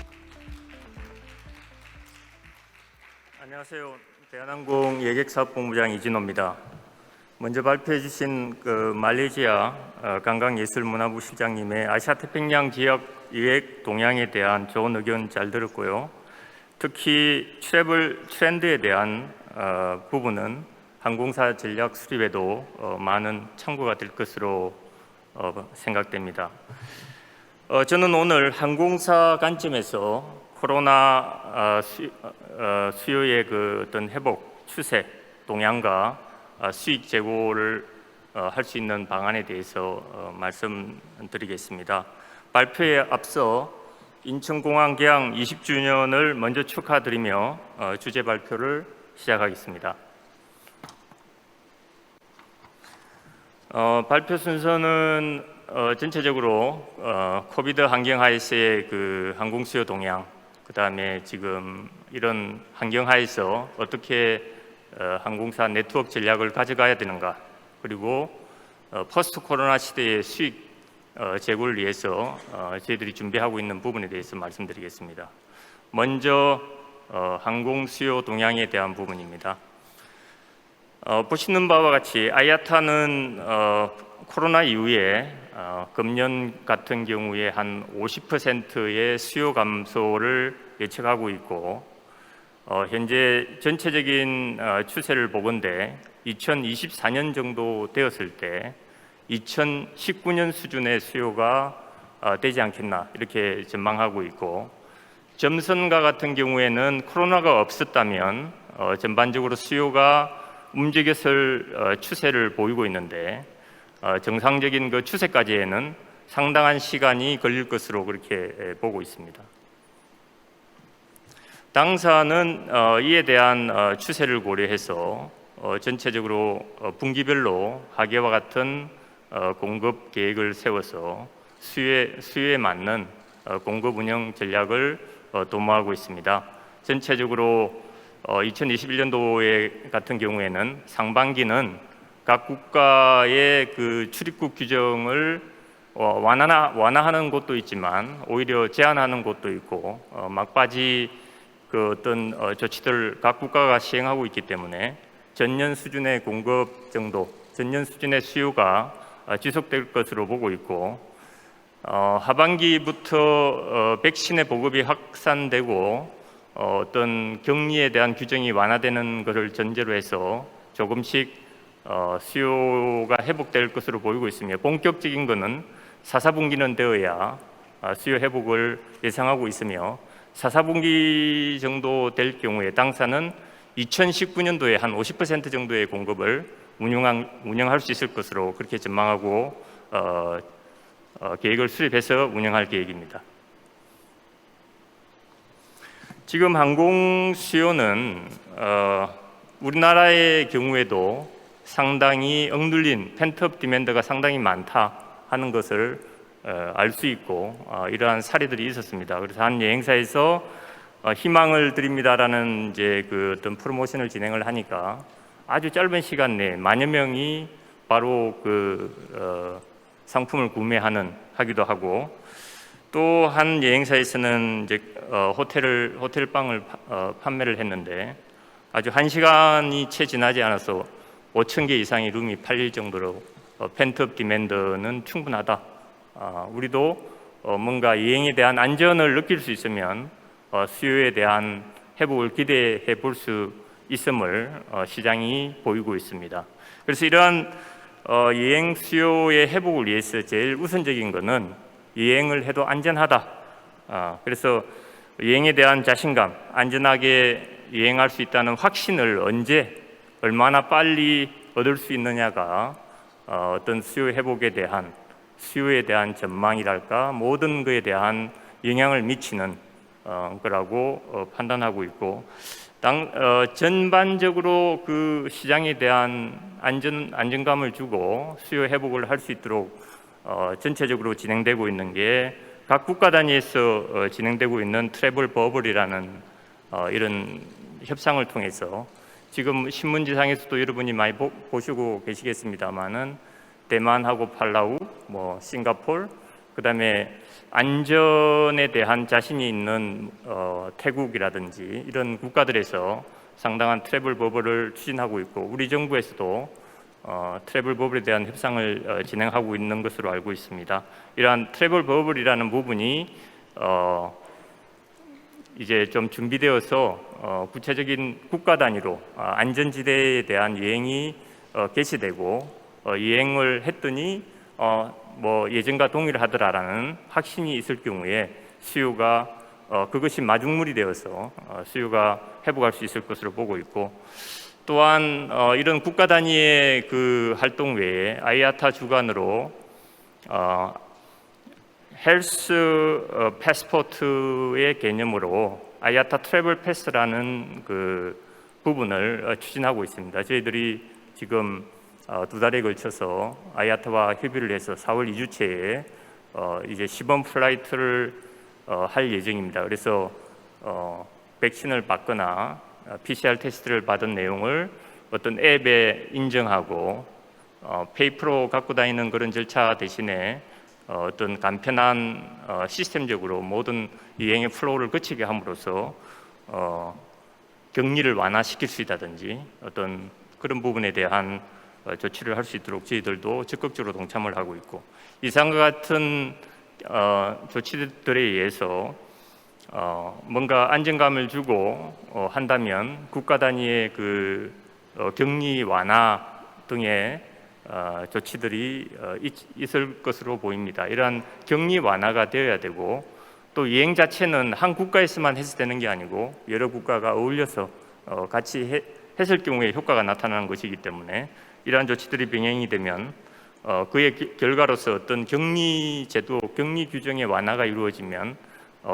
안녕하세요. 대한항공 여객사업본부장 이진호입니다. 먼저 발표해 주신 말레이시아 관광예술문화부 실장님의 아시아태평양 지역 여행 동향에 대한 좋은 의견 잘 들었고요. 특히 트래블 트렌드에 대한 부분은 항공사 전략 수립에도 많은 참고가 될 것으로 생각됩니다. 저는 오늘 항공사 관점에서 코로나 수요의 어떤 회복 추세 동향과 수익 제고를 할 수 있는 방안에 대해서 말씀드리겠습니다. 발표에 앞서 인천공항 개항 20주년을 먼저 축하드리며 주제 발표를 시작하겠습니다. 발표 순서는 전체적으로 코비드 환경하에서의 항공 수요 동향, 그다음에 지금 이런 환경하에서 어떻게 항공사 네트워크 전략을 가져가야 되는가, 그리고 포스트 코로나 시대의 수익 제고를 위해서 저희들이 준비하고 있는 부분에 대해서 말씀드리겠습니다. 먼저 항공 수요 동향에 대한 부분입니다. 보시는 바와 같이 아야타는 코로나 이후에 금년 같은 경우에 한 50%의 수요 감소를 예측하고 있고 현재 전체적인 추세를 보건대 2024년 정도 되었을 때 2019년 수준의 수요가 되지 않겠나 이렇게 전망하고 있고, 점선과 같은 경우에는 코로나가 없었다면 전반적으로 수요가 움직였을 추세를 보이고 있는데 정상적인 그 추세까지에는 상당한 시간이 걸릴 것으로 그렇게 보고 있습니다. 당사는 이에 대한 추세를 고려해서 전체적으로 분기별로 하계와 같은 공급 계획을 세워서 수요에 맞는 공급 운영 전략을 도모하고 있습니다. 전체적으로 2021년도에 같은 경우에는 상반기는 각 국가의 그 출입국 규정을 완화하는 곳도 있지만 오히려 제한하는 곳도 있고 막바지 그 어떤 조치들 각 국가가 시행하고 있기 때문에 전년 수준의 공급 정도, 전년 수준의 수요가 지속될 것으로 보고 있고, 하반기부터 백신의 보급이 확산되고 어떤 격리에 대한 규정이 완화되는 것을 전제로 해서 조금씩 수요가 회복될 것으로 보이고 있으며, 본격적인 것은 4, 4분기는 되어야 수요 회복을 예상하고 있으며, 4, 4분기 정도 될 경우에 당사는 2019년도에 한 50% 정도의 공급을 운영할 수 있을 것으로 그렇게 전망하고 계획을 수립해서 운영할 계획입니다. 지금 항공 수요는 우리나라의 경우에도 상당히 억눌린 펜트업 디맨드가 상당히 많다 하는 것을 알 수 있고 이러한 사례들이 있었습니다. 그래서 한 여행사에서 희망을 드립니다라는 이제 그 어떤 프로모션을 진행을 하니까 아주 짧은 시간 내에 만여 명이 바로 그 상품을 하기도 하고, 또 한 여행사에서는 이제 호텔방을 판매를 했는데 아주 1시간이 채 지나지 않아서 5,000개 이상의 룸이 팔릴 정도로 펜트업 디맨드는 충분하다. 우리도 뭔가 여행에 대한 안전을 느낄 수 있으면 수요에 대한 회복을 기대해 볼 수 있음을 시장이 보이고 있습니다. 그래서 이러한 여행 수요의 회복을 위해서 제일 우선적인 것은 여행을 해도 안전하다. 그래서 여행에 대한 자신감, 안전하게 여행할 수 있다는 확신을 언제 얼마나 빨리 얻을 수 있느냐가 어떤 수요 회복에 대한 수요에 대한 전망이랄까 모든 것에 대한 영향을 미치는 거라고 판단하고 있고, 전반적으로 그 시장에 대한 안정감을 주고 수요 회복을 할 수 있도록 전체적으로 진행되고 있는 게 각 국가 단위에서 진행되고 있는 트래블 버블이라는 이런 협상을 통해서 지금 신문지상에서도 여러분이 많이 보시고 계시겠습니다만은 대만하고 팔라우, 싱가포르, 그다음에 안전에 대한 자신이 있는 태국이라든지 이런 국가들에서 상당한 트래블 버블을 추진하고 있고, 우리 정부에서도 트래블 버블에 대한 협상을 진행하고 있는 것으로 알고 있습니다. 이러한 트래블 버블이라는 부분이 이제 좀 준비되어서 구체적인 국가 단위로 안전지대에 대한 여행이 개시되고 여행을 했더니 예전과 동일하더라라는 확신이 있을 경우에 수요가 그것이 마중물이 되어서 수요가 회복할 수 있을 것으로 보고 있고, 또한 이런 국가 단위의 그 활동 외에 아이아타 주관으로 헬스 패스포트의 개념으로 아이아타 트래블 패스라는 그 부분을 추진하고 있습니다. 저희들이 지금 2달에 걸쳐서 아이아타와 협의를 해서 4월 2주째에 이제 시범 플라이트를 할 예정입니다. 그래서 백신을 받거나 PCR 테스트를 받은 내용을 어떤 앱에 인정하고 페이퍼로 갖고 다니는 그런 절차 대신에 어떤 간편한 시스템적으로 모든 여행의 플로우를 거치게 함으로써 격리를 완화시킬 수 있다든지 어떤 그런 부분에 대한 조치를 할 수 있도록 저희들도 적극적으로 동참을 하고 있고, 이상과 같은 조치들에 의해서 뭔가 안정감을 주고 한다면 국가 단위의 그 격리 완화 등의 조치들이 있을 것으로 보입니다. 이러한 격리 완화가 되어야 되고, 또 여행 자체는 한 국가에서만 해서 되는 게 아니고 여러 국가가 어울려서 같이 했을 경우에 효과가 나타나는 것이기 때문에 이러한 조치들이 병행이 되면 그의 결과로서 어떤 격리 제도, 격리 규정의 완화가 이루어지면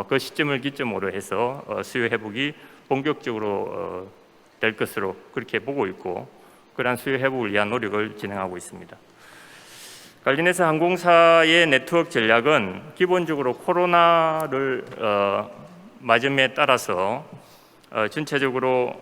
그 시점을 기점으로 해서 수요 회복이 본격적으로 될 것으로 그렇게 보고 있고, 그러한 수요 회복을 위한 노력을 진행하고 있습니다. 관련해서 항공사의 네트워크 전략은 기본적으로 코로나를 맞음에 따라서 전체적으로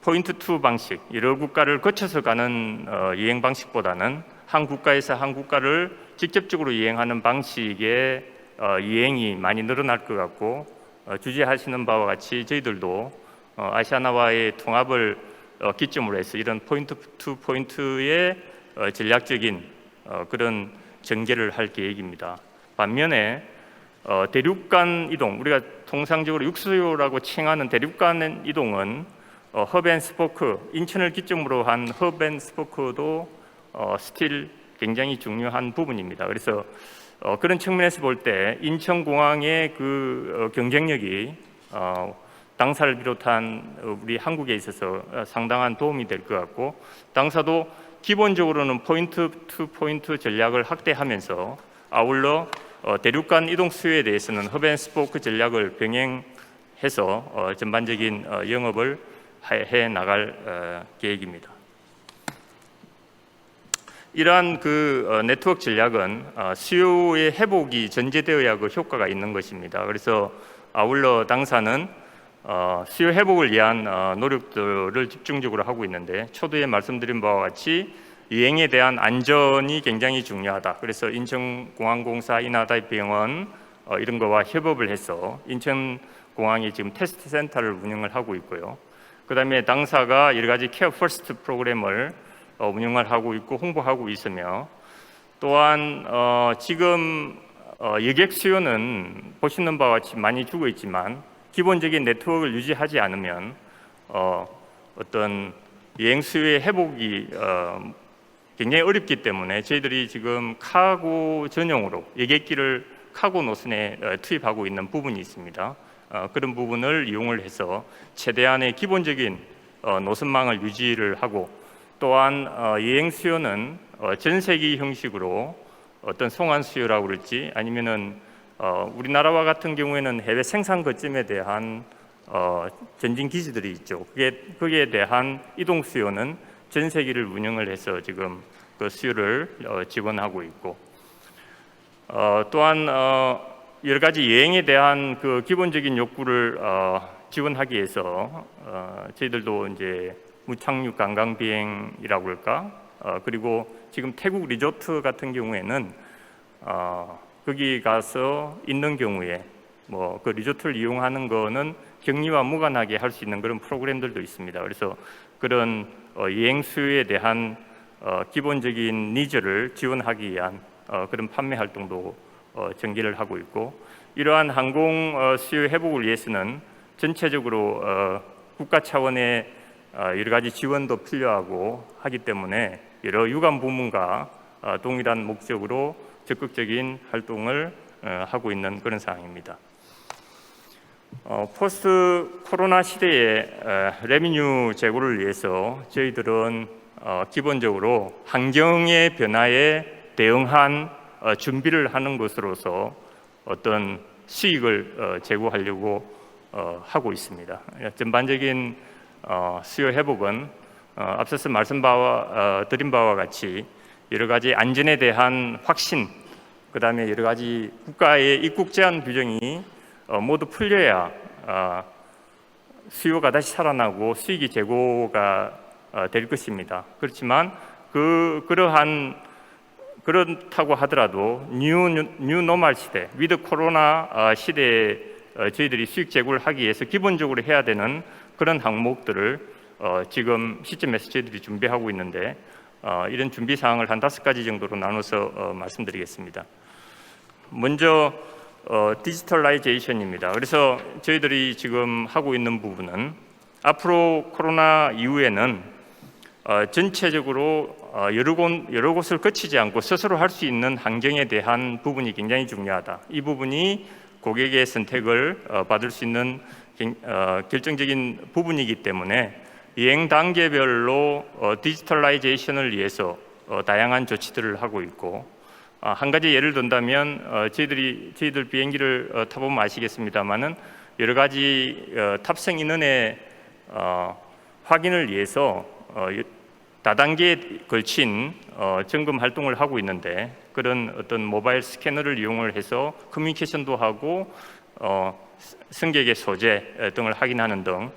포인트 투 방식, 여러 국가를 거쳐서 가는 여행 방식보다는 한 국가에서 한 국가를 직접적으로 여행하는 방식의 여행이 많이 늘어날 것 같고, 주재하시는 바와 같이 저희들도 아시아나와의 통합을 기점으로 해서 이런 포인트 투 포인트의 전략적인 그런 전개를 할 계획입니다. 반면에 대륙 간 이동, 우리가 통상적으로 육수요라고 칭하는 대륙 간 이동은 허브앤스포크, 인천을 기점으로 한 허브앤스포크도 스틸 굉장히 중요한 부분입니다. 그래서 그런 측면에서 볼 때 인천공항의 그 경쟁력이 당사를 비롯한 우리 한국에 있어서 상당한 도움이 될 것 같고, 당사도 기본적으로는 포인트 투 포인트 전략을 확대하면서 아울러 대륙간 이동 수요에 대해서는 허브앤스포크 전략을 병행해서 전반적인 영업을 해 나갈 계획입니다. 이러한 그 네트워크 전략은 수요의 회복이 전제되어야 그 효과가 있는 것입니다. 그래서 아울러 당사는 수요 회복을 위한 노력들을 집중적으로 하고 있는데, 초두에 말씀드린 바와 같이 여행에 대한 안전이 굉장히 중요하다. 그래서 인천공항공사, 인하대병원 이런 거와 협업을 해서 인천공항이 지금 테스트 센터를 운영을 하고 있고요. 그다음에 당사가 여러 가지 케어 퍼스트 프로그램을 운영을 하고 있고 홍보하고 있으며, 또한 지금 여객 수요는 보시는 바와 같이 많이 죽어 있지만 기본적인 네트워크를 유지하지 않으면 어떤 여행 수요의 회복이 굉장히 어렵기 때문에 저희들이 지금 카고 전용으로 여객기를 카고 노선에 투입하고 있는 부분이 있습니다. 그런 부분을 이용을 해서 최대한의 기본적인 노선망을 유지를 하고, 또한 여행 수요는 전세기 형식으로 어떤 송환 수요라고 그럴지 아니면은 우리나라와 같은 경우에는 해외 생산 거점에 대한 전진 기지들이 있죠. 거기에 대한 이동 수요는 전세기를 운영을 해서 지금 그 수요를 지원하고 있고, 또한 여러 가지 여행에 대한 그 기본적인 욕구를 지원하기 위해서 저희들도 이제 무착륙 관광 비행이라고 할까, 그리고 지금 태국 리조트 같은 경우에는 거기 가서 있는 경우에 뭐 그 리조트를 이용하는 거는 격리와 무관하게 할 수 있는 그런 프로그램들도 있습니다. 그래서 그런 여행 수요에 대한 기본적인 니즈를 지원하기 위한 그런 판매 활동도 전개를 하고 있고, 이러한 항공 수요 회복을 위해서는 전체적으로 국가 차원의 여러 가지 지원도 필요하고 하기 때문에 여러 유관 부문과 동일한 목적으로 적극적인 활동을 하고 있는 그런 상황입니다. 포스트 코로나 시대에 레미뉴 제고를 위해서 저희들은 기본적으로 환경의 변화에 대응한 준비를 하는 것으로서 어떤 수익을 제고하려고 하고 있습니다. 전반적인 수요 회복은 앞서서 드린 바와 같이 여러 가지 안전에 대한 확신, 그다음에 여러 가지 국가의 입국 제한 규정이 모두 풀려야 수요가 다시 살아나고 수익이 제고가 될 것입니다. 그렇지만 그렇다고 하더라도 뉴 노멀 시대, 위드 코로나 시대에 저희들이 수익 제고를 하기 위해서 기본적으로 해야 되는 그런 항목들을 지금 시점에서 저희들이 준비하고 있는데, 이런 준비 사항을 한 5가지 정도로 나눠서 말씀드리겠습니다. 먼저 디지털라이제이션입니다. 그래서 저희들이 지금 하고 있는 부분은 앞으로 코로나 이후에는 전체적으로 여러 곳을 거치지 않고 스스로 할 수 있는 환경에 대한 부분이 굉장히 중요하다. 이 부분이 고객의 선택을 받을 수 있는 결정적인 부분이기 때문에 여행 단계별로 디지털라이제이션을 위해서 다양한 조치들을 하고 있고, 한 가지 예를 든다면 저희들 비행기를 타보면 아시겠습니다만은 여러 가지 탑승 인원의 확인을 위해서 다단계에 걸친 점검 활동을 하고 있는데, 그런 어떤 모바일 스캐너를 이용을 해서 커뮤니케이션도 하고 승객의 소재 등을 확인하는 등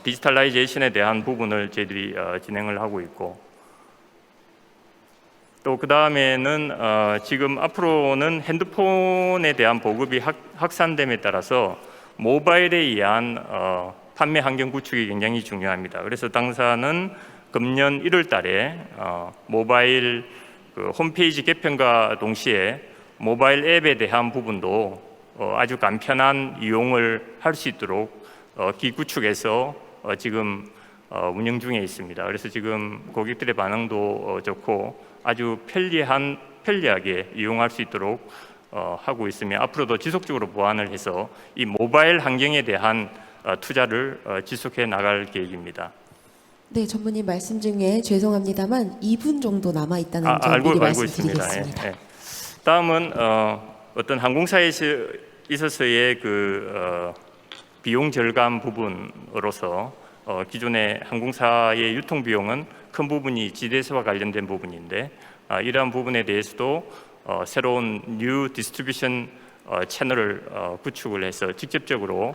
디지털라이제이션에 대한 부분을 저희들이 진행을 하고 있고, 또 그 다음에는 지금 앞으로는 핸드폰에 대한 보급이 확산됨에 따라서 모바일에 의한 판매 환경 구축이 굉장히 중요합니다. 그래서 당사는 금년 1월 달에 모바일 홈페이지 개편과 동시에 모바일 앱에 대한 부분도 아주 간편한 이용을 할 수 있도록 기구축해서 지금 운영 중에 있습니다. 그래서 지금 고객들의 반응도 좋고 아주 편리한 편리하게 이용할 수 있도록 하고 있으며 앞으로도 지속적으로 보완을 해서 이 모바일 환경에 대한 투자를 지속해 나갈 계획입니다. 네, 전무님 말씀 중에 죄송합니다만 2분 정도 남아 있다는 점 미리 알고 있습니다. 말씀드리겠습니다. 예. 다음은 어떤 항공사에 있어서의 그 비용 절감 부분으로서 기존의 항공사의 유통 비용은 큰 부분이 지대세와 관련된 부분인데 이러한 부분에 대해서도 새로운 뉴 디스트리뷰션 채널을 구축을 해서 직접적으로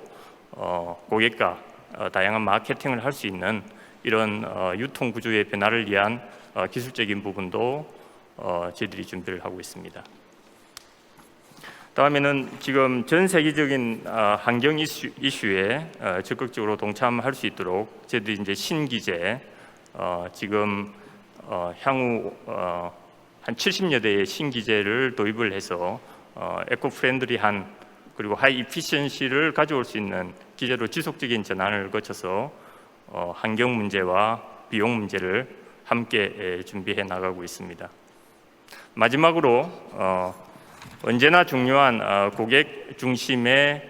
고객과 다양한 마케팅을 할 수 있는 이런 유통 구조의 변화를 위한 기술적인 부분도 저희들이 준비를 하고 있습니다. 다음에는 지금 전 세계적인 환경 이슈에 적극적으로 동참할 수 있도록 저희들이 이제 신기제 지금 향후 한 70여 대의 신기제를 도입을 해서 에코 프렌들리한 그리고 하이 이피션시를 가져올 수 있는 기제로 지속적인 전환을 거쳐서 환경 문제와 비용 문제를 함께 준비해 나가고 있습니다. 마지막으로 언제나 중요한 고객 중심의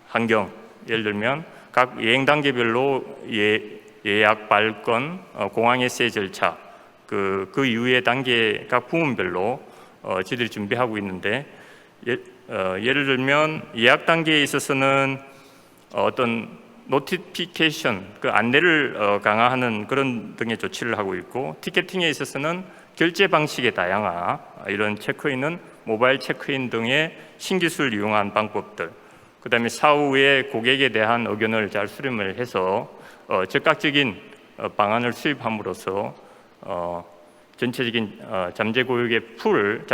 환경, 예를 들면 각 여행 단계별로 예약 발권, 공항 에세이 절차, 그 이후의 단계 각 부문별로 저희들이 준비하고 있는데 예를 들면 예약 단계에 있어서는 어떤 노티피케이션, 그 안내를 강화하는 그런 등의 조치를 하고 있고 티켓팅에 있어서는 결제 방식의 다양화, 이런 체크인은 모바일 체크인 등의 신기술을 이용한 방법들, 그 다음에 사후에 고객에 대한 의견을 잘 수렴을 해서 즉각적인 방안을 수립함으로써 전체적인 잠재 고객의 풀을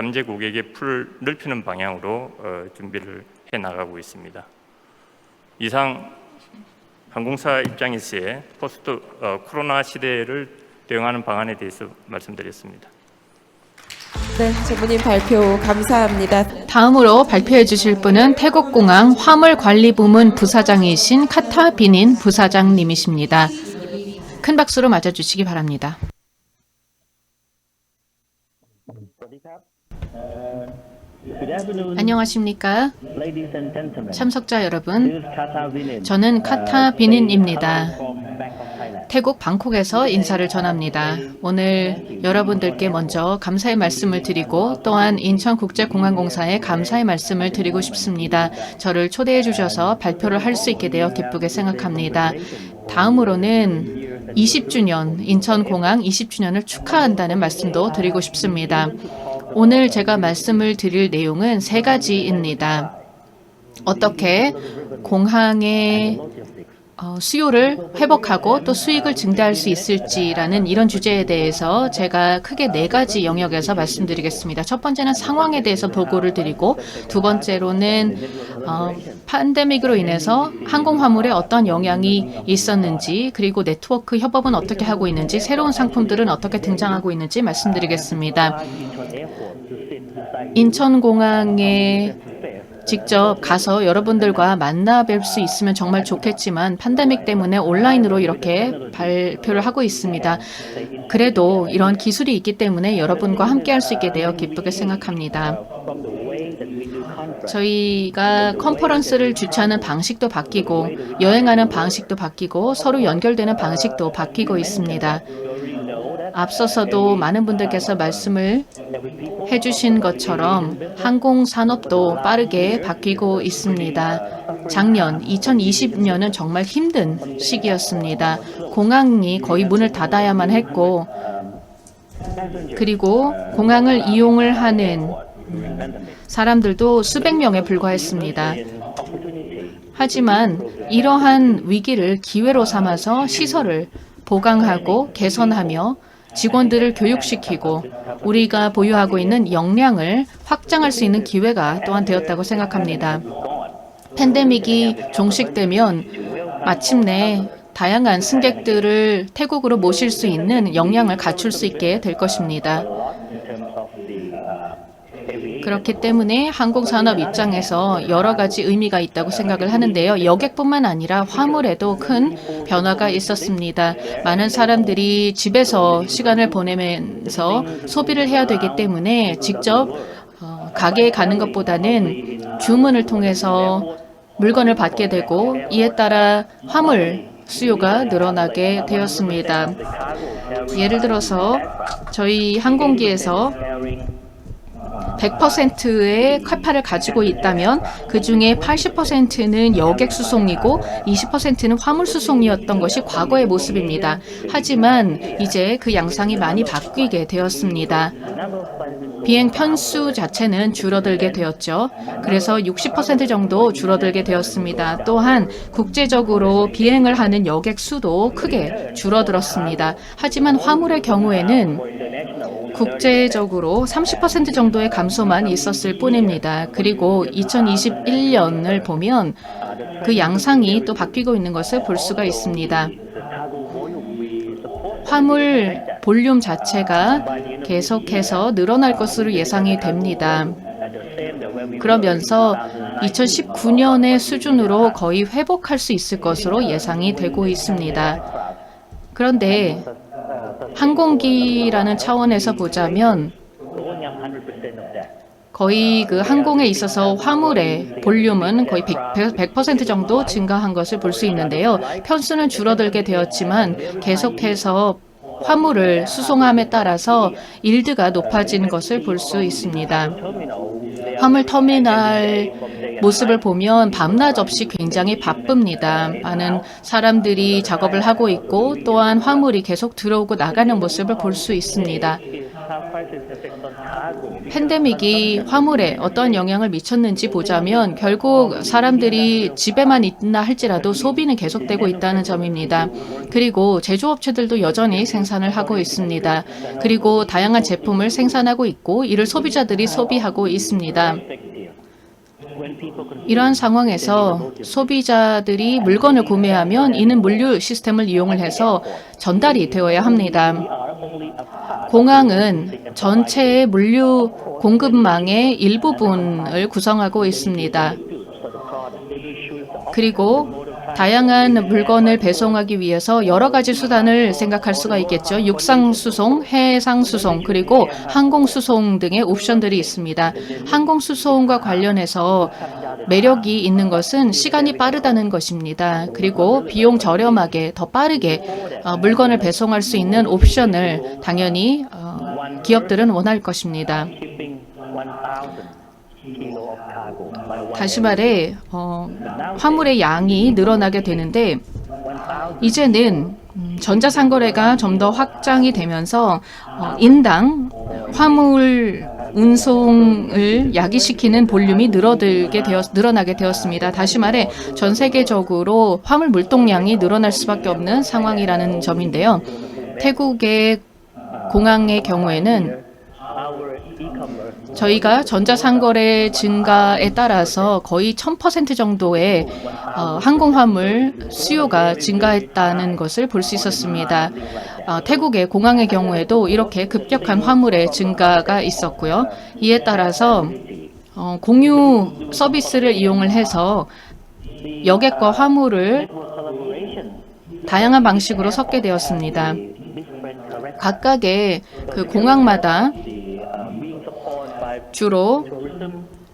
넓히는 방향으로 준비를 해 나가고 있습니다. 이상 항공사 입장에서의 포스트 코로나 시대를 대응하는 방안에 대해서 말씀드렸습니다. 네, 전무님 발표 감사합니다. 다음으로 발표해 주실 분은 태국공항 화물관리부문 부사장이신 카타 비닌 부사장님이십니다. 큰 박수로 맞아주시기 바랍니다. 안녕하십니까? 참석자 여러분, 저는 카타 비닌입니다. 태국 방콕에서 인사를 전합니다. 오늘 여러분들께 먼저 감사의 말씀을 드리고 또한 인천국제공항공사에 감사의 말씀을 드리고 싶습니다. 저를 초대해 주셔서 발표를 할 수 있게 되어 기쁘게 생각합니다. 다음으로는 20주년, 인천공항 20주년을 축하한다는 말씀도 드리고 싶습니다. 오늘 제가 말씀을 드릴 내용은 3가지입니다. 어떻게 공항의 수요를 회복하고 또 수익을 증대할 수 있을지라는 이런 주제에 대해서 제가 크게 4가지 영역에서 말씀드리겠습니다. 첫 번째는 상황에 대해서 보고를 드리고, 두 번째로는 팬데믹으로 인해서 항공화물에 어떤 영향이 있었는지, 그리고 네트워크 협업은 어떻게 하고 있는지, 새로운 상품들은 어떻게 등장하고 있는지 말씀드리겠습니다. 인천공항에 직접 가서 여러분들과 만나 뵐 수 있으면 정말 좋겠지만 팬데믹 때문에 온라인으로 이렇게 발표를 하고 있습니다. 그래도 이런 기술이 있기 때문에 여러분과 함께 할 수 있게 되어 기쁘게 생각합니다. 저희가 컨퍼런스를 주최하는 방식도 바뀌고 여행하는 방식도 바뀌고 서로 연결되는 방식도 바뀌고 있습니다. 앞서서도 많은 분들께서 말씀을 해주신 것처럼 항공산업도 빠르게 바뀌고 있습니다. 작년 2020년은 정말 힘든 시기였습니다. 공항이 거의 문을 닫아야만 했고, 그리고 공항을 이용을 하는 사람들도 수백 명에 불과했습니다. 하지만 이러한 위기를 기회로 삼아서 시설을 보강하고 개선하며 직원들을 교육시키고 우리가 보유하고 있는 역량을 확장할 수 있는 기회가 또한 되었다고 생각합니다. 팬데믹이 종식되면 마침내 다양한 승객들을 태국으로 모실 수 있는 역량을 갖출 수 있게 될 것입니다. 그렇기 때문에 항공산업 입장에서 여러 가지 의미가 있다고 생각을 하는데요. 여객뿐만 아니라 화물에도 큰 변화가 있었습니다. 많은 사람들이 집에서 시간을 보내면서 소비를 해야 되기 때문에 직접 가게에 가는 것보다는 주문을 통해서 물건을 받게 되고 이에 따라 화물 수요가 늘어나게 되었습니다. 예를 들어서 저희 항공기에서 100%의 칼파를 가지고 있다면 그 중에 80%는 여객 수송이고 20%는 화물 수송이었던 것이 과거의 모습입니다. 하지만 이제 그 양상이 많이 바뀌게 되었습니다. 비행 편수 자체는 줄어들게 되었죠. 그래서 60% 정도 줄어들게 되었습니다. 또한 국제적으로 비행을 하는 여객 수도 크게 줄어들었습니다. 하지만 화물의 경우에는 국제적으로 30% 정도의 감소만 있었을 뿐입니다. 그리고 2021년을 보면 그 양상이 또 바뀌고 있는 것을 볼 수가 있습니다. 화물 볼륨 자체가 계속해서 늘어날 것으로 예상이 됩니다. 그러면서 2019년의 수준으로 거의 회복할 수 있을 것으로 예상이 되고 있습니다. 그런데 항공기라는 차원에서 보자면 거의 그 항공에 있어서 화물의 볼륨은 거의 100% 정도 증가한 것을 볼 수 있는데요. 편수는 줄어들게 되었지만 계속해서 화물을 수송함에 따라서 일드가 높아지는 것을 볼 수 있습니다. 화물 터미널 모습을 보면 밤낮 없이 굉장히 바쁩니다. 많은 사람들이 작업을 하고 있고 또한 화물이 계속 들어오고 나가는 모습을 볼 수 있습니다. 팬데믹이 화물에 어떤 영향을 미쳤는지 보자면 결국 사람들이 집에만 있나 할지라도 소비는 계속되고 있다는 점입니다. 그리고 제조업체들도 여전히 생산을 하고 있습니다. 그리고 다양한 제품을 생산하고 있고 이를 소비자들이 소비하고 있습니다. 이러한 상황에서 소비자들이 물건을 구매하면 이는 물류 시스템을 이용을 해서 전달이 되어야 합니다. 공항은 전체의 물류 공급망의 일부분을 구성하고 있습니다. 그리고 다양한 물건을 배송하기 위해서 여러 가지 수단을 생각할 수가 있겠죠. 육상 수송, 해상 수송, 그리고 항공 수송 등의 옵션들이 있습니다. 항공 수송과 관련해서 매력이 있는 것은 시간이 빠르다는 것입니다. 그리고 비용 저렴하게 더 빠르게 물건을 배송할 수 있는 옵션을 당연히 기업들은 원할 것입니다. 다시 말해 화물의 양이 늘어나게 되는데 이제는 전자상거래가 좀 더 확장이 되면서 인당 화물 운송을 야기시키는 볼륨이 늘어나게 되었습니다. 다시 말해 전 세계적으로 화물 물동량이 늘어날 수밖에 없는 상황이라는 점인데요. 태국의 공항의 경우에는 저희가 전자상거래 증가에 따라서 거의 1000% 정도의 항공화물 수요가 증가했다는 것을 볼 수 있었습니다. 태국의 공항의 경우에도 이렇게 급격한 화물의 증가가 있었고요. 이에 따라서 공유 서비스를 이용을 해서 여객과 화물을 다양한 방식으로 섞게 되었습니다. 각각의 그 공항마다 주로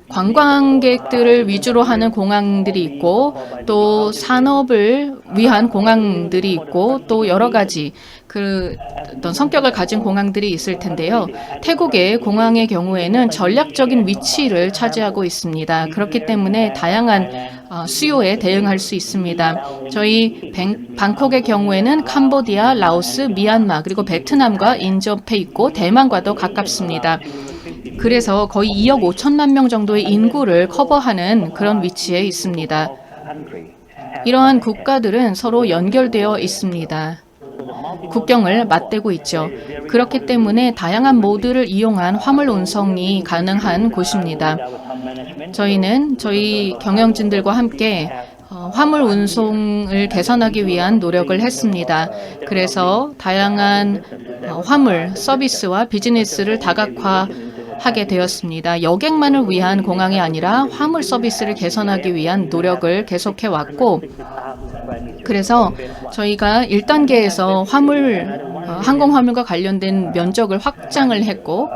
관광객들을 위주로 하는 공항들이 있고 또 산업을 위한 공항들이 있고 또 여러 가지 그 어떤 성격을 가진 공항들이 있을 텐데요. 태국의 공항의 경우에는 전략적인 위치를 차지하고 있습니다. 그렇기 때문에 다양한 수요에 대응할 수 있습니다. 저희 방콕의 경우에는 캄보디아, 라오스, 미얀마 그리고 베트남과 인접해 있고 대만과도 가깝습니다. 그래서 거의 2억 5천만 명 정도의 인구를 커버하는 그런 위치에 있습니다. 이러한 국가들은 서로 연결되어 있습니다. 국경을 맞대고 있죠. 그렇기 때문에 다양한 모드를 이용한 화물 운송이 가능한 곳입니다. 저희는 저희 경영진들과 함께 화물 운송을 개선하기 위한 노력을 했습니다. 그래서 다양한 화물 서비스와 비즈니스를 다각화하기 하게 되었습니다. 여객만을 위한 공항이 아니라 화물 서비스를 개선하기 위한 노력을 계속해 왔고, 그래서 저희가 1단계에서 항공 화물과 관련된 면적을 확장을 했고,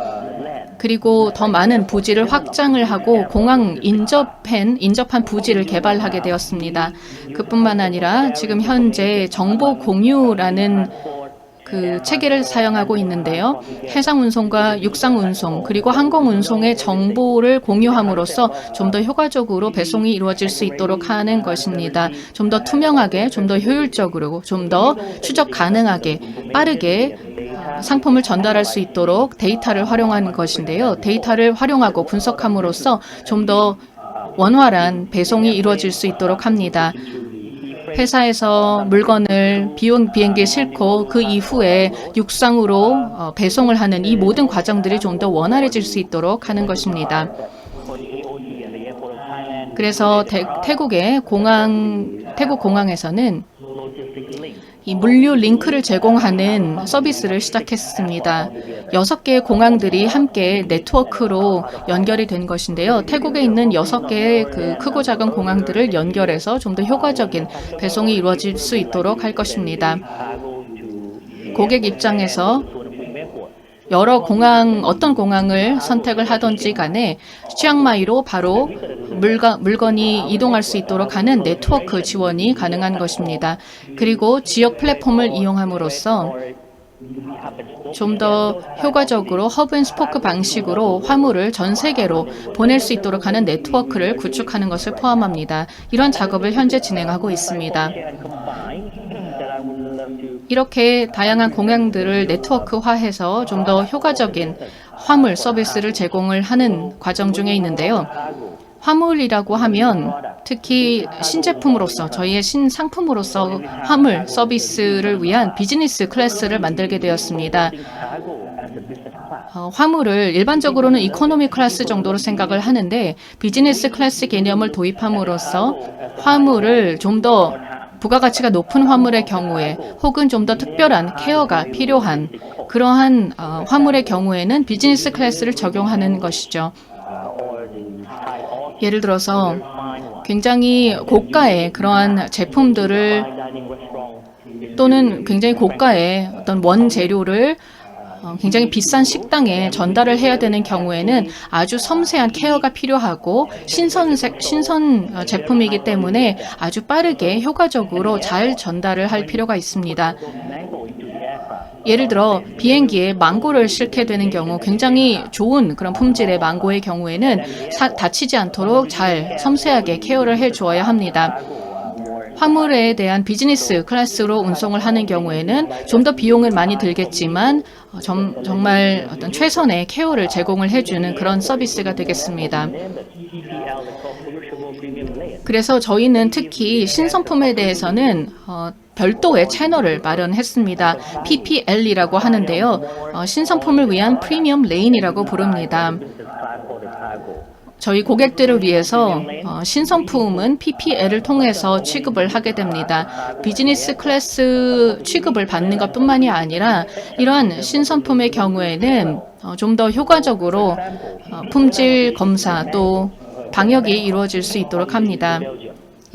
그리고 더 많은 부지를 확장을 하고 공항 인접한 부지를 개발하게 되었습니다. 그뿐만 아니라 지금 현재 정보 공유라는 그 체계를 사용하고 있는데요. 해상 운송과 육상 운송 그리고 항공 운송의 정보를 공유함으로써 좀 더 효과적으로 배송이 이루어질 수 있도록 하는 것입니다. 좀 더 투명하게, 좀 더 효율적으로, 좀 더 추적 가능하게, 빠르게 상품을 전달할 수 있도록 데이터를 활용하는 것인데요. 데이터를 활용하고 분석함으로써 좀 더 원활한 배송이 이루어질 수 있도록 합니다. 회사에서 물건을 비행기에 싣고 그 이후에 육상으로 배송을 하는 이 모든 과정들이 좀 더 원활해질 수 있도록 하는 것입니다. 그래서 태국 공항에서는 이 물류 링크를 제공하는 서비스를 시작했습니다. 6개의 공항들이 함께 네트워크로 연결이 된 것인데요. 태국에 있는 6개의 그 크고 작은 공항들을 연결해서 좀 더 효과적인 배송이 이루어질 수 있도록 할 것입니다. 고객 입장에서 어떤 공항을 선택을 하든지 간에 치앙마이로 바로 물건이 이동할 수 있도록 하는 네트워크 지원이 가능한 것입니다. 그리고 지역 플랫폼을 이용함으로써 좀 더 효과적으로 허브앤스포크 방식으로 화물을 전 세계로 보낼 수 있도록 하는 네트워크를 구축하는 것을 포함합니다. 이런 작업을 현재 진행하고 있습니다. 이렇게 다양한 공항들을 네트워크화해서 좀 더 효과적인 화물 서비스를 제공을 하는 과정 중에 있는데요. 화물이라고 하면 특히 신제품으로서 저희의 신상품으로서 화물 서비스를 위한 비즈니스 클래스를 만들게 되었습니다. 화물을 일반적으로는 이코노미 클래스 정도로 생각을 하는데 비즈니스 클래스 개념을 도입함으로써 화물을 좀 더 부가가치가 높은 화물의 경우에 혹은 좀 더 특별한 케어가 필요한 그러한 화물의 경우에는 비즈니스 클래스를 적용하는 것이죠. 예를 들어서 굉장히 고가의 그러한 제품들을 또는 굉장히 고가의 어떤 원재료를 굉장히 비싼 식당에 전달을 해야 되는 경우에는 아주 섬세한 케어가 필요하고 신선 제품이기 때문에 아주 빠르게 효과적으로 잘 전달을 할 필요가 있습니다. 예를 들어 비행기에 망고를 싣게 되는 경우 굉장히 좋은 그런 품질의 망고의 경우에는 다치지 않도록 잘 섬세하게 케어를 해주어야 합니다. 화물에 대한 비즈니스 클래스로 운송을 하는 경우에는 좀 더 비용은 많이 들겠지만 정말 어떤 최선의 케어를 제공을 해주는 그런 서비스가 되겠습니다. 그래서 저희는 특히 신선품에 대해서는 별도의 채널을 마련했습니다. PPL이라고 하는데요. 신선품을 위한 프리미엄 레인이라고 부릅니다. 저희 고객들을 위해서 신선품은 PPL을 통해서 취급을 하게 됩니다. 비즈니스 클래스 취급을 받는 것뿐만이 아니라 이러한 신선품의 경우에는 좀 더 효과적으로 품질 검사 또 방역이 이루어질 수 있도록 합니다.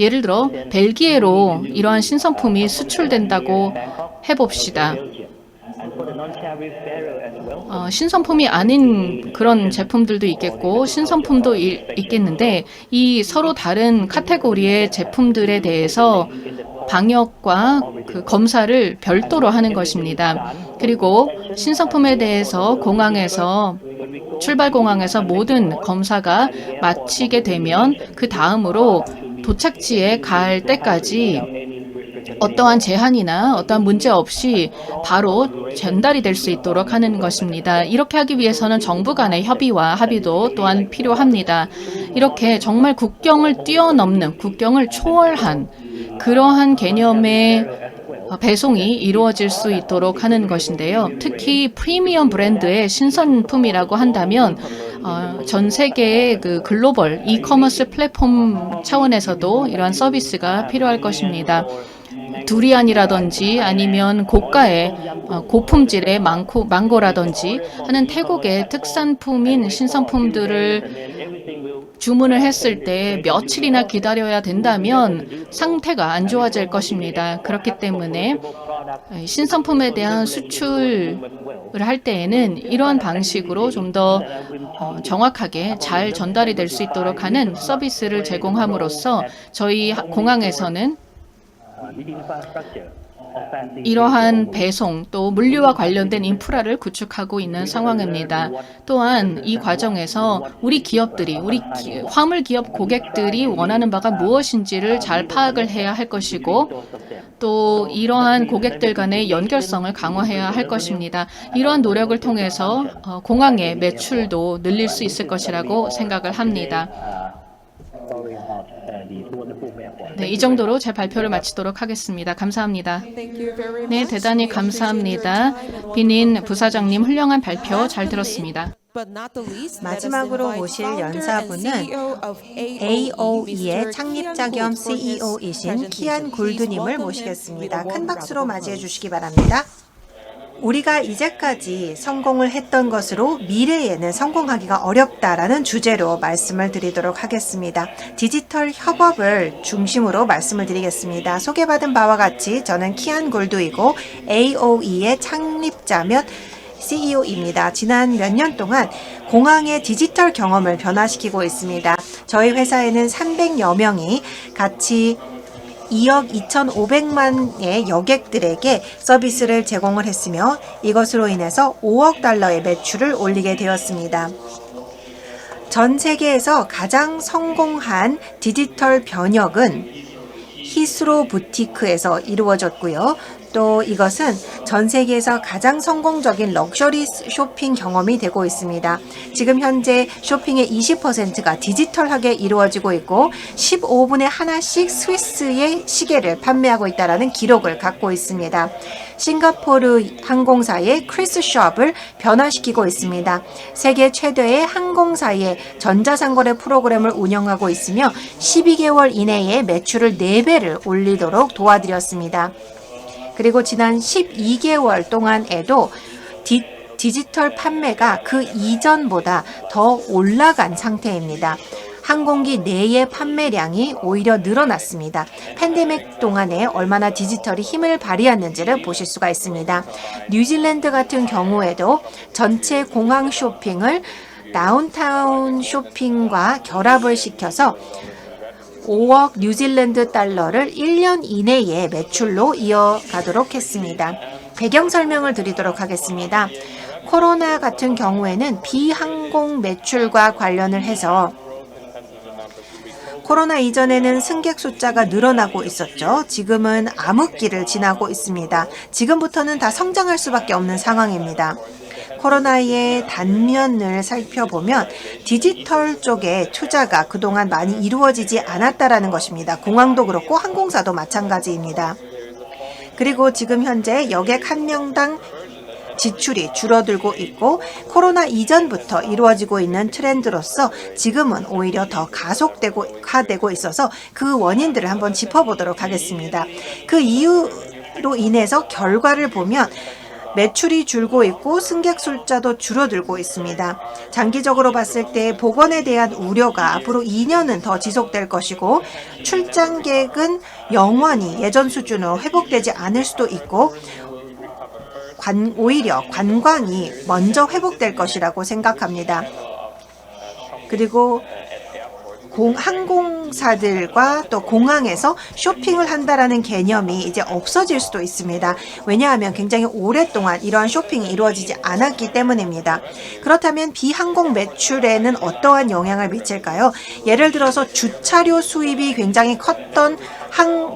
예를 들어 벨기에로 이러한 신선품이 수출된다고 해봅시다. 신선품이 아닌 그런 제품들도 있겠고 신선품도 있겠는데 이 서로 다른 카테고리의 제품들에 대해서 방역과 그 검사를 별도로 하는 것입니다. 그리고 신선품에 대해서 출발 공항에서 모든 검사가 마치게 되면 그 다음으로 도착지에 갈 때까지 어떠한 제한이나 어떠한 문제 없이 바로 전달이 될 수 있도록 하는 것입니다. 이렇게 하기 위해서는 정부 간의 협의와 합의도 또한 필요합니다. 이렇게 정말 국경을 뛰어넘는, 국경을 초월한 그러한 개념의 배송이 이루어질 수 있도록 하는 것인데요. 특히 프리미엄 브랜드의 신선품이라고 한다면 전 세계의 그 글로벌 이커머스 플랫폼 차원에서도 이러한 서비스가 필요할 것입니다. 두리안이라든지 아니면 고가의 고품질의 망고라든지 하는 태국의 특산품인 신상품들을 주문을 했을 때 며칠이나 기다려야 된다면 상태가 안 좋아질 것입니다. 그렇기 때문에 신상품에 대한 수출을 할 때에는 이러한 방식으로 좀 더 정확하게 잘 전달이 될 수 있도록 하는 서비스를 제공함으로써 저희 공항에서는 이러한 배송 또 물류와 관련된 인프라를 구축하고 있는 상황입니다. 또한 이 과정에서 우리 기업들이 화물 기업 고객들이 원하는 바가 무엇인지를 잘 파악을 해야 할 것이고 또 이러한 고객들 간의 연결성을 강화해야 할 것입니다. 이러한 노력을 통해서 공항의 매출도 늘릴 수 있을 것이라고 생각을 합니다. 네, 이 정도로 제 발표를 마치도록 하겠습니다. 감사합니다. 네, 대단히 감사합니다. 비닌 부사장님 훌륭한 발표 잘 들었습니다. 마지막으로 모실 연사분은 AOE의 창립자 겸 CEO이신 키안 굴드님을 모시겠습니다. 큰 박수로 맞이해 주시기 바랍니다. 우리가 이제까지 성공을 했던 것으로 미래에는 성공하기가 어렵다라는 주제로 말씀을 드리도록 하겠습니다. 디지털 협업을 중심으로 말씀을 드리겠습니다. 소개받은 바와 같이 저는 키안 굴드이고 AOE의 창립자며 CEO입니다. 지난 몇 년 동안 공항의 디지털 경험을 변화시키고 있습니다. 저희 회사에는 300여 명이 같이 2억 2,500만의 여객들에게 서비스를 제공을 했으며 이것으로 인해서 5억 달러의 매출을 올리게 되었습니다. 전 세계에서 가장 성공한 디지털 변혁은 히스로 부티크에서 이루어졌고요. 또 이것은 전 세계에서 가장 성공적인 럭셔리 쇼핑 경험이 되고 있습니다. 지금 현재 쇼핑의 20%가 디지털하게 이루어지고 있고 15분에 하나씩 스위스의 시계를 판매하고 있다는 기록을 갖고 있습니다. 싱가포르 항공사의 크리스숍을 변화시키고 있습니다. 세계 최대의 항공사의 전자상거래 프로그램을 운영하고 있으며 12개월 이내에 매출을 4배를 올리도록 도와드렸습니다. 그리고 지난 12개월 동안에도 디지털 판매가 그 이전보다 더 올라간 상태입니다. 항공기 내의 판매량이 오히려 늘어났습니다. 팬데믹 동안에 얼마나 디지털이 힘을 발휘했는지를 보실 수가 있습니다. 뉴질랜드 같은 경우에도 전체 공항 쇼핑을 다운타운 쇼핑과 결합을 시켜서 5억 뉴질랜드 달러를 1년 이내에 매출로 이어가도록 했습니다. 배경 설명을 드리도록 하겠습니다. 코로나 같은 경우에는 비항공 매출과 관련을 해서 코로나 이전에는 승객 숫자가 늘어나고 있었죠. 지금은 암흑기를 지나고 있습니다. 지금부터는 다 성장할 수밖에 없는 상황입니다. 코로나의 단면을 살펴보면 디지털 쪽에 투자가 그동안 많이 이루어지지 않았다라는 것입니다. 공항도 그렇고 항공사도 마찬가지입니다. 그리고 지금 현재 여객 한 명당 지출이 줄어들고 있고 코로나 이전부터 이루어지고 있는 트렌드로서 지금은 오히려 더 가속되고 있어서 그 원인들을 한번 짚어보도록 하겠습니다. 그 이유로 인해서 결과를 보면 매출이 줄고 있고 승객 숫자도 줄어들고 있습니다. 장기적으로 봤을 때 복원에 대한 우려가 앞으로 2년은 더 지속될 것이고 출장객은 영원히 예전 수준으로 회복되지 않을 수도 있고 오히려 관광이 먼저 회복될 것이라고 생각합니다. 그리고 항공사들과 또 공항에서 쇼핑을 한다라는 개념이 이제 없어질 수도 있습니다. 왜냐하면 굉장히 오랫동안 이러한 쇼핑이 이루어지지 않았기 때문입니다. 그렇다면 비항공 매출에는 어떠한 영향을 미칠까요? 예를 들어서 주차료 수입이 굉장히 컸던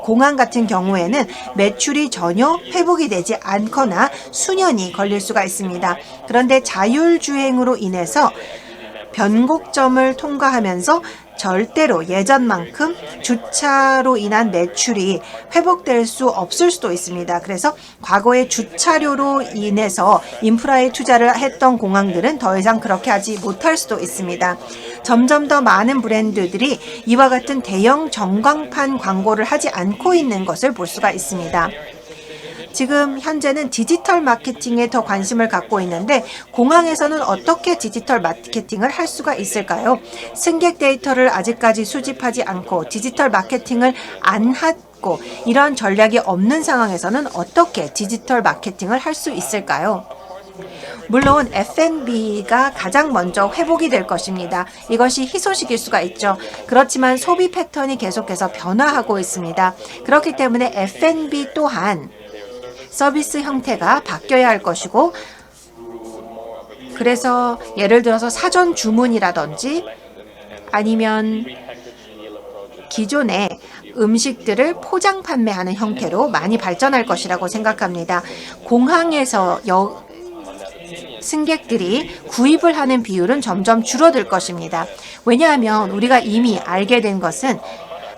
공항 같은 경우에는 매출이 전혀 회복이 되지 않거나 수년이 걸릴 수가 있습니다. 그런데 자율주행으로 인해서 변곡점을 통과하면서 절대로 예전만큼 주차로 인한 매출이 회복될 수 없을 수도 있습니다. 그래서 과거에 주차료로 인해서 인프라에 투자를 했던 공항들은 더 이상 그렇게 하지 못할 수도 있습니다. 점점 더 많은 브랜드들이 이와 같은 대형 전광판 광고를 하지 않고 있는 것을 볼 수가 있습니다. 지금 현재는 디지털 마케팅에 더 관심을 갖고 있는데 공항에서는 어떻게 디지털 마케팅을 할 수가 있을까요? 승객 데이터를 아직까지 수집하지 않고 디지털 마케팅을 안 하고 이러한 전략이 없는 상황에서는 어떻게 디지털 마케팅을 할 수 있을까요? 물론 F&B가 가장 먼저 회복이 될 것입니다. 이것이 희소식일 수가 있죠. 그렇지만 소비 패턴이 계속해서 변화하고 있습니다. 그렇기 때문에 F&B 또한 서비스 형태가 바뀌어야 할 것이고, 그래서 예를 들어서 사전 주문이라든지 아니면 기존의 음식들을 포장 판매하는 형태로 많이 발전할 것이라고 생각합니다. 공항에서 승객들이 구입을 하는 비율은 점점 줄어들 것입니다. 왜냐하면 우리가 이미 알게 된 것은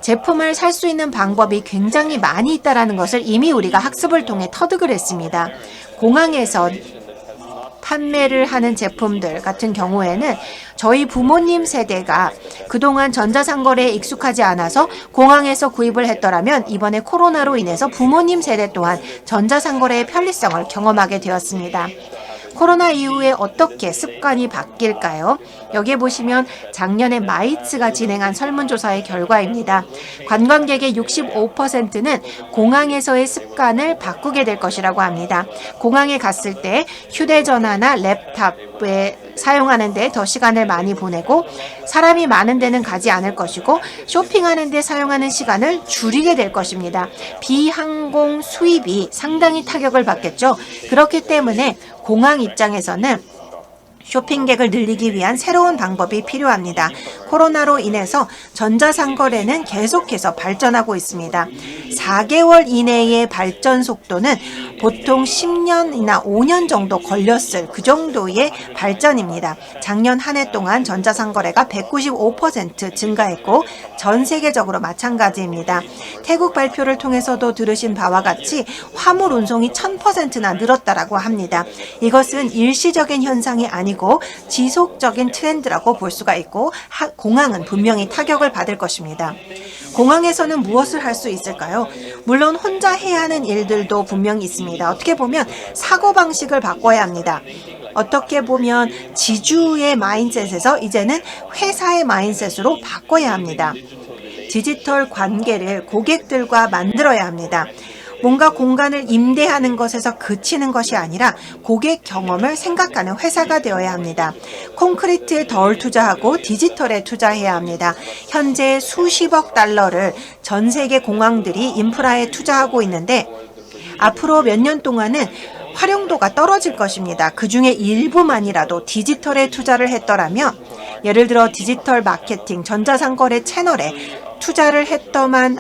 제품을 살 수 있는 방법이 굉장히 많이 있다는 것을 이미 우리가 학습을 통해 터득을 했습니다. 공항에서 판매를 하는 제품들 같은 경우에는 저희 부모님 세대가 그동안 전자상거래에 익숙하지 않아서 공항에서 구입을 했더라면 이번에 코로나로 인해서 부모님 세대 또한 전자상거래의 편리성을 경험하게 되었습니다. 코로나 이후에 어떻게 습관이 바뀔까요? 여기에 보시면 작년에 마이츠가 진행한 설문조사의 결과입니다. 관광객의 65%는 공항에서의 습관을 바꾸게 될 것이라고 합니다. 공항에 갔을 때 휴대전화나 랩탑에 사용하는 데 더 시간을 많이 보내고 사람이 많은 데는 가지 않을 것이고 쇼핑하는 데 사용하는 시간을 줄이게 될 것입니다. 비항공 수입이 상당히 타격을 받겠죠. 그렇기 때문에 공항 입장에서는 쇼핑객을 늘리기 위한 새로운 방법이 필요합니다. 코로나로 인해서 전자상거래는 계속해서 발전하고 있습니다. 4개월 이내의 발전 속도는 보통 10년이나 5년 정도 걸렸을 그 정도의 발전입니다. 작년 한 해 동안 전자상거래가 195% 증가했고 전 세계적으로 마찬가지입니다. 태국 발표를 통해서도 들으신 바와 같이 화물 운송이 1000%나 늘었다라고 합니다. 이것은 일시적인 현상이 아니고 지속적인 트렌드라고 볼 수가 있고 공항은 분명히 타격을 받을 것입니다. 공항에서는 무엇을 할 수 있을까요? 물론 혼자 해야 하는 일들도 분명히 있습니다. 어떻게 보면 사고방식을 바꿔야 합니다. 어떻게 보면 지주의 마인셋에서 이제는 회사의 마인셋으로 바꿔야 합니다. 디지털 관계를 고객들과 만들어야 합니다. 뭔가 공간을 임대하는 것에서 그치는 것이 아니라 고객 경험을 생각하는 회사가 되어야 합니다. 콘크리트에 덜 투자하고 디지털에 투자해야 합니다. 현재 수십억 달러를 전 세계 공항들이 인프라에 투자하고 있는데 앞으로 몇 년 동안은 활용도가 떨어질 것입니다. 그 중에 일부만이라도 디지털에 투자를 했더라면 예를 들어 디지털 마케팅, 전자상거래 채널에 투자를 했더라면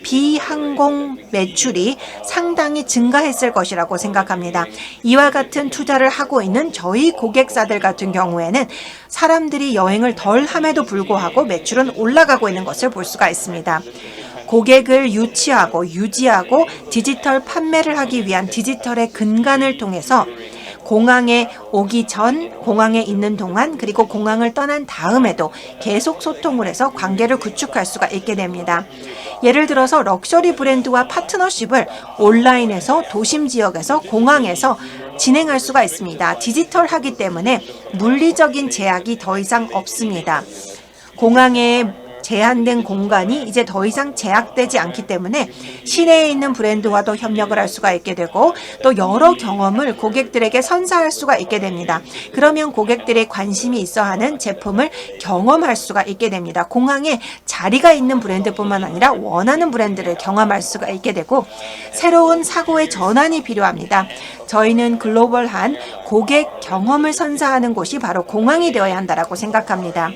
비항공 매출이 상당히 증가했을 것이라고 생각합니다. 이와 같은 투자를 하고 있는 저희 고객사들 같은 경우에는 사람들이 여행을 덜 함에도 불구하고 매출은 올라가고 있는 것을 볼 수가 있습니다. 고객을 유치하고 유지하고 디지털 판매를 하기 위한 디지털의 근간을 통해서 공항에 오기 전, 공항에 있는 동안, 그리고 공항을 떠난 다음에도 계속 소통을 해서 관계를 구축할 수가 있게 됩니다. 예를 들어서 럭셔리 브랜드와 파트너십을 온라인에서 도심 지역에서 공항에서 진행할 수가 있습니다. 디지털하기 때문에 물리적인 제약이 더 이상 없습니다. 공항에 제한된 공간이 이제 더 이상 제약되지 않기 때문에 시내에 있는 브랜드와도 협력을 할 수가 있게 되고 또 여러 경험을 고객들에게 선사할 수가 있게 됩니다. 그러면 고객들의 관심이 있어 하는 제품을 경험할 수가 있게 됩니다. 공항에 자리가 있는 브랜드뿐만 아니라 원하는 브랜드를 경험할 수가 있게 되고 새로운 사고의 전환이 필요합니다. 저희는 글로벌한 고객 경험을 선사하는 곳이 바로 공항이 되어야 한다고 생각합니다.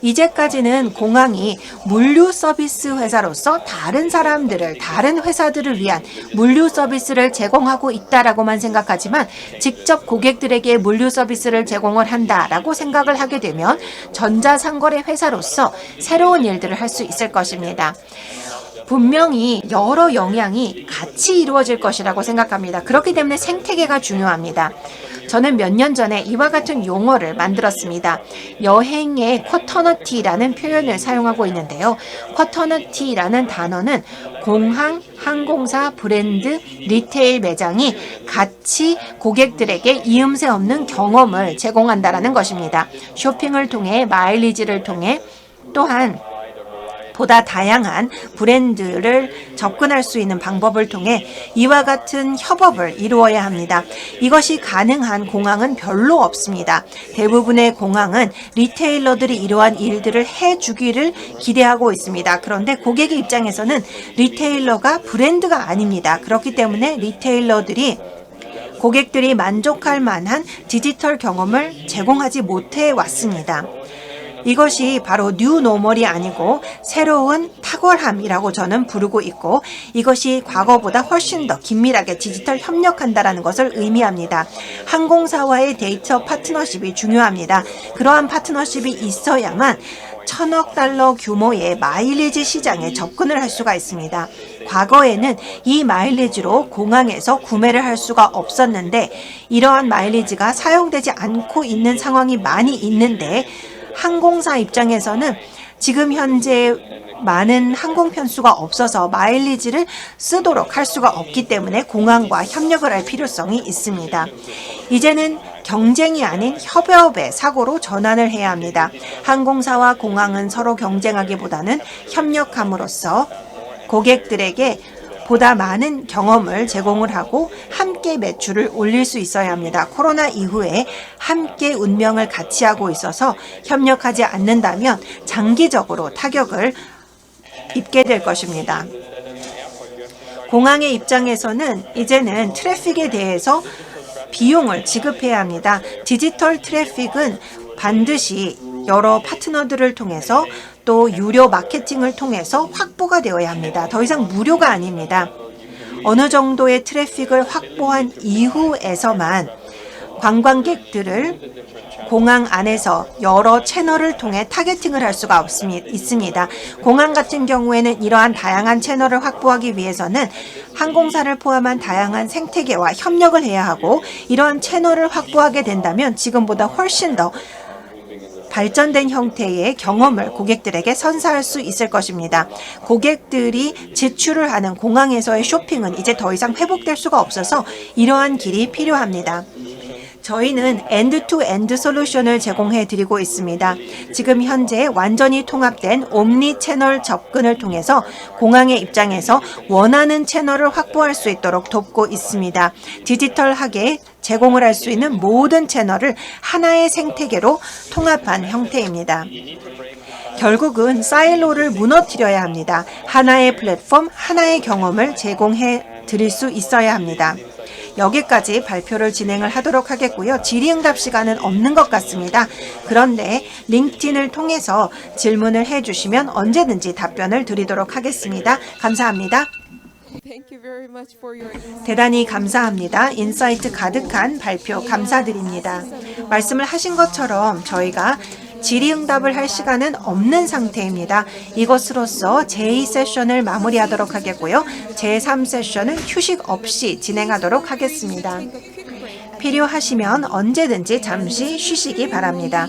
이제까지는 공항이 물류 서비스 회사로서 다른 사람들을, 다른 회사들을 위한 물류 서비스를 제공하고 있다라고만 생각하지만 직접 고객들에게 물류 서비스를 제공을 한다라고 생각을 하게 되면 전자상거래 회사로서 새로운 일들을 할 수 있을 것입니다. 분명히 여러 영향이 같이 이루어질 것이라고 생각합니다. 그렇기 때문에 생태계가 중요합니다. 저는 몇 년 전에 이와 같은 용어를 만들었습니다. 여행의 쿼터너티라는 표현을 사용하고 있는데요. 쿼터너티라는 단어는 공항, 항공사, 브랜드, 리테일 매장이 같이 고객들에게 이음새 없는 경험을 제공한다는 것입니다. 쇼핑을 통해, 마일리지를 통해, 또한 보다 다양한 브랜드를 접근할 수 있는 방법을 통해 이와 같은 협업을 이루어야 합니다. 이것이 가능한 공항은 별로 없습니다. 대부분의 공항은 리테일러들이 이러한 일들을 해주기를 기대하고 있습니다. 그런데 고객의 입장에서는 리테일러가 브랜드가 아닙니다. 그렇기 때문에 리테일러들이 고객들이 만족할 만한 디지털 경험을 제공하지 못해 왔습니다. 이것이 바로 뉴노멀이 아니고 새로운 탁월함이라고 저는 부르고 있고, 이것이 과거보다 훨씬 더 긴밀하게 디지털 협력한다라는 것을 의미합니다. 항공사와의 데이터 파트너십이 중요합니다. 그러한 파트너십이 있어야만 1,000억 달러 규모의 마일리지 시장에 접근을 할 수가 있습니다. 과거에는 이 마일리지로 공항에서 구매를 할 수가 없었는데 이러한 마일리지가 사용되지 않고 있는 상황이 많이 있는데, 항공사 입장에서는 지금 현재 많은 항공 편수가 없어서 마일리지를 쓰도록 할 수가 없기 때문에 공항과 협력을 할 필요성이 있습니다. 이제는 경쟁이 아닌 협업의 사고로 전환을 해야 합니다. 항공사와 공항은 서로 경쟁하기보다는 협력함으로써 고객들에게 보다 많은 경험을 제공을 하고 함께 매출을 올릴 수 있어야 합니다. 코로나 이후에 함께 운명을 같이 하고 있어서 협력하지 않는다면 장기적으로 타격을 입게 될 것입니다. 공항의 입장에서는 이제는 트래픽에 대해서 비용을 지급해야 합니다. 디지털 트래픽은 반드시 여러 파트너들을 통해서 또 유료 마케팅을 통해서 확보가 되어야 합니다. 더 이상 무료가 아닙니다. 어느 정도의 트래픽을 확보한 이후에서만 관광객들을 공항 안에서 여러 채널을 통해 타겟팅을 할 수가 있습니다. 공항 같은 경우에는 이러한 다양한 채널을 확보하기 위해서는 항공사를 포함한 다양한 생태계와 협력을 해야 하고, 이러한 채널을 확보하게 된다면 지금보다 훨씬 더 발전된 형태의 경험을 고객들에게 선사할 수 있을 것입니다. 고객들이 지출을 하는 공항에서의 쇼핑은 이제 더 이상 회복될 수가 없어서 이러한 길이 필요합니다. 저희는 엔드-투-엔드 솔루션을 제공해 드리고 있습니다. 지금 현재 완전히 통합된 옴니 채널 접근을 통해서 공항의 입장에서 원하는 채널을 확보할 수 있도록 돕고 있습니다. 디지털하게 제공을 할 수 있는 모든 채널을 하나의 생태계로 통합한 형태입니다. 결국은 사일로를 무너뜨려야 합니다. 하나의 플랫폼, 하나의 경험을 제공해 드릴 수 있어야 합니다. 여기까지 발표를 진행을 하도록 하겠고요. 질의응답 시간은 없는 것 같습니다. 그런데 링크드인을 통해서 질문을 해주시면 언제든지 답변을 드리도록 하겠습니다. 감사합니다. 대단히 감사합니다. 인사이트 가득한 발표 감사드립니다. 말씀을 하신 것처럼 저희가 질의응답을 할 시간은 없는 상태입니다. 이것으로써 제2세션을 마무리하도록 하겠고요. 제3세션은 휴식 없이 진행하도록 하겠습니다. 필요하시면 언제든지 잠시 쉬시기 바랍니다.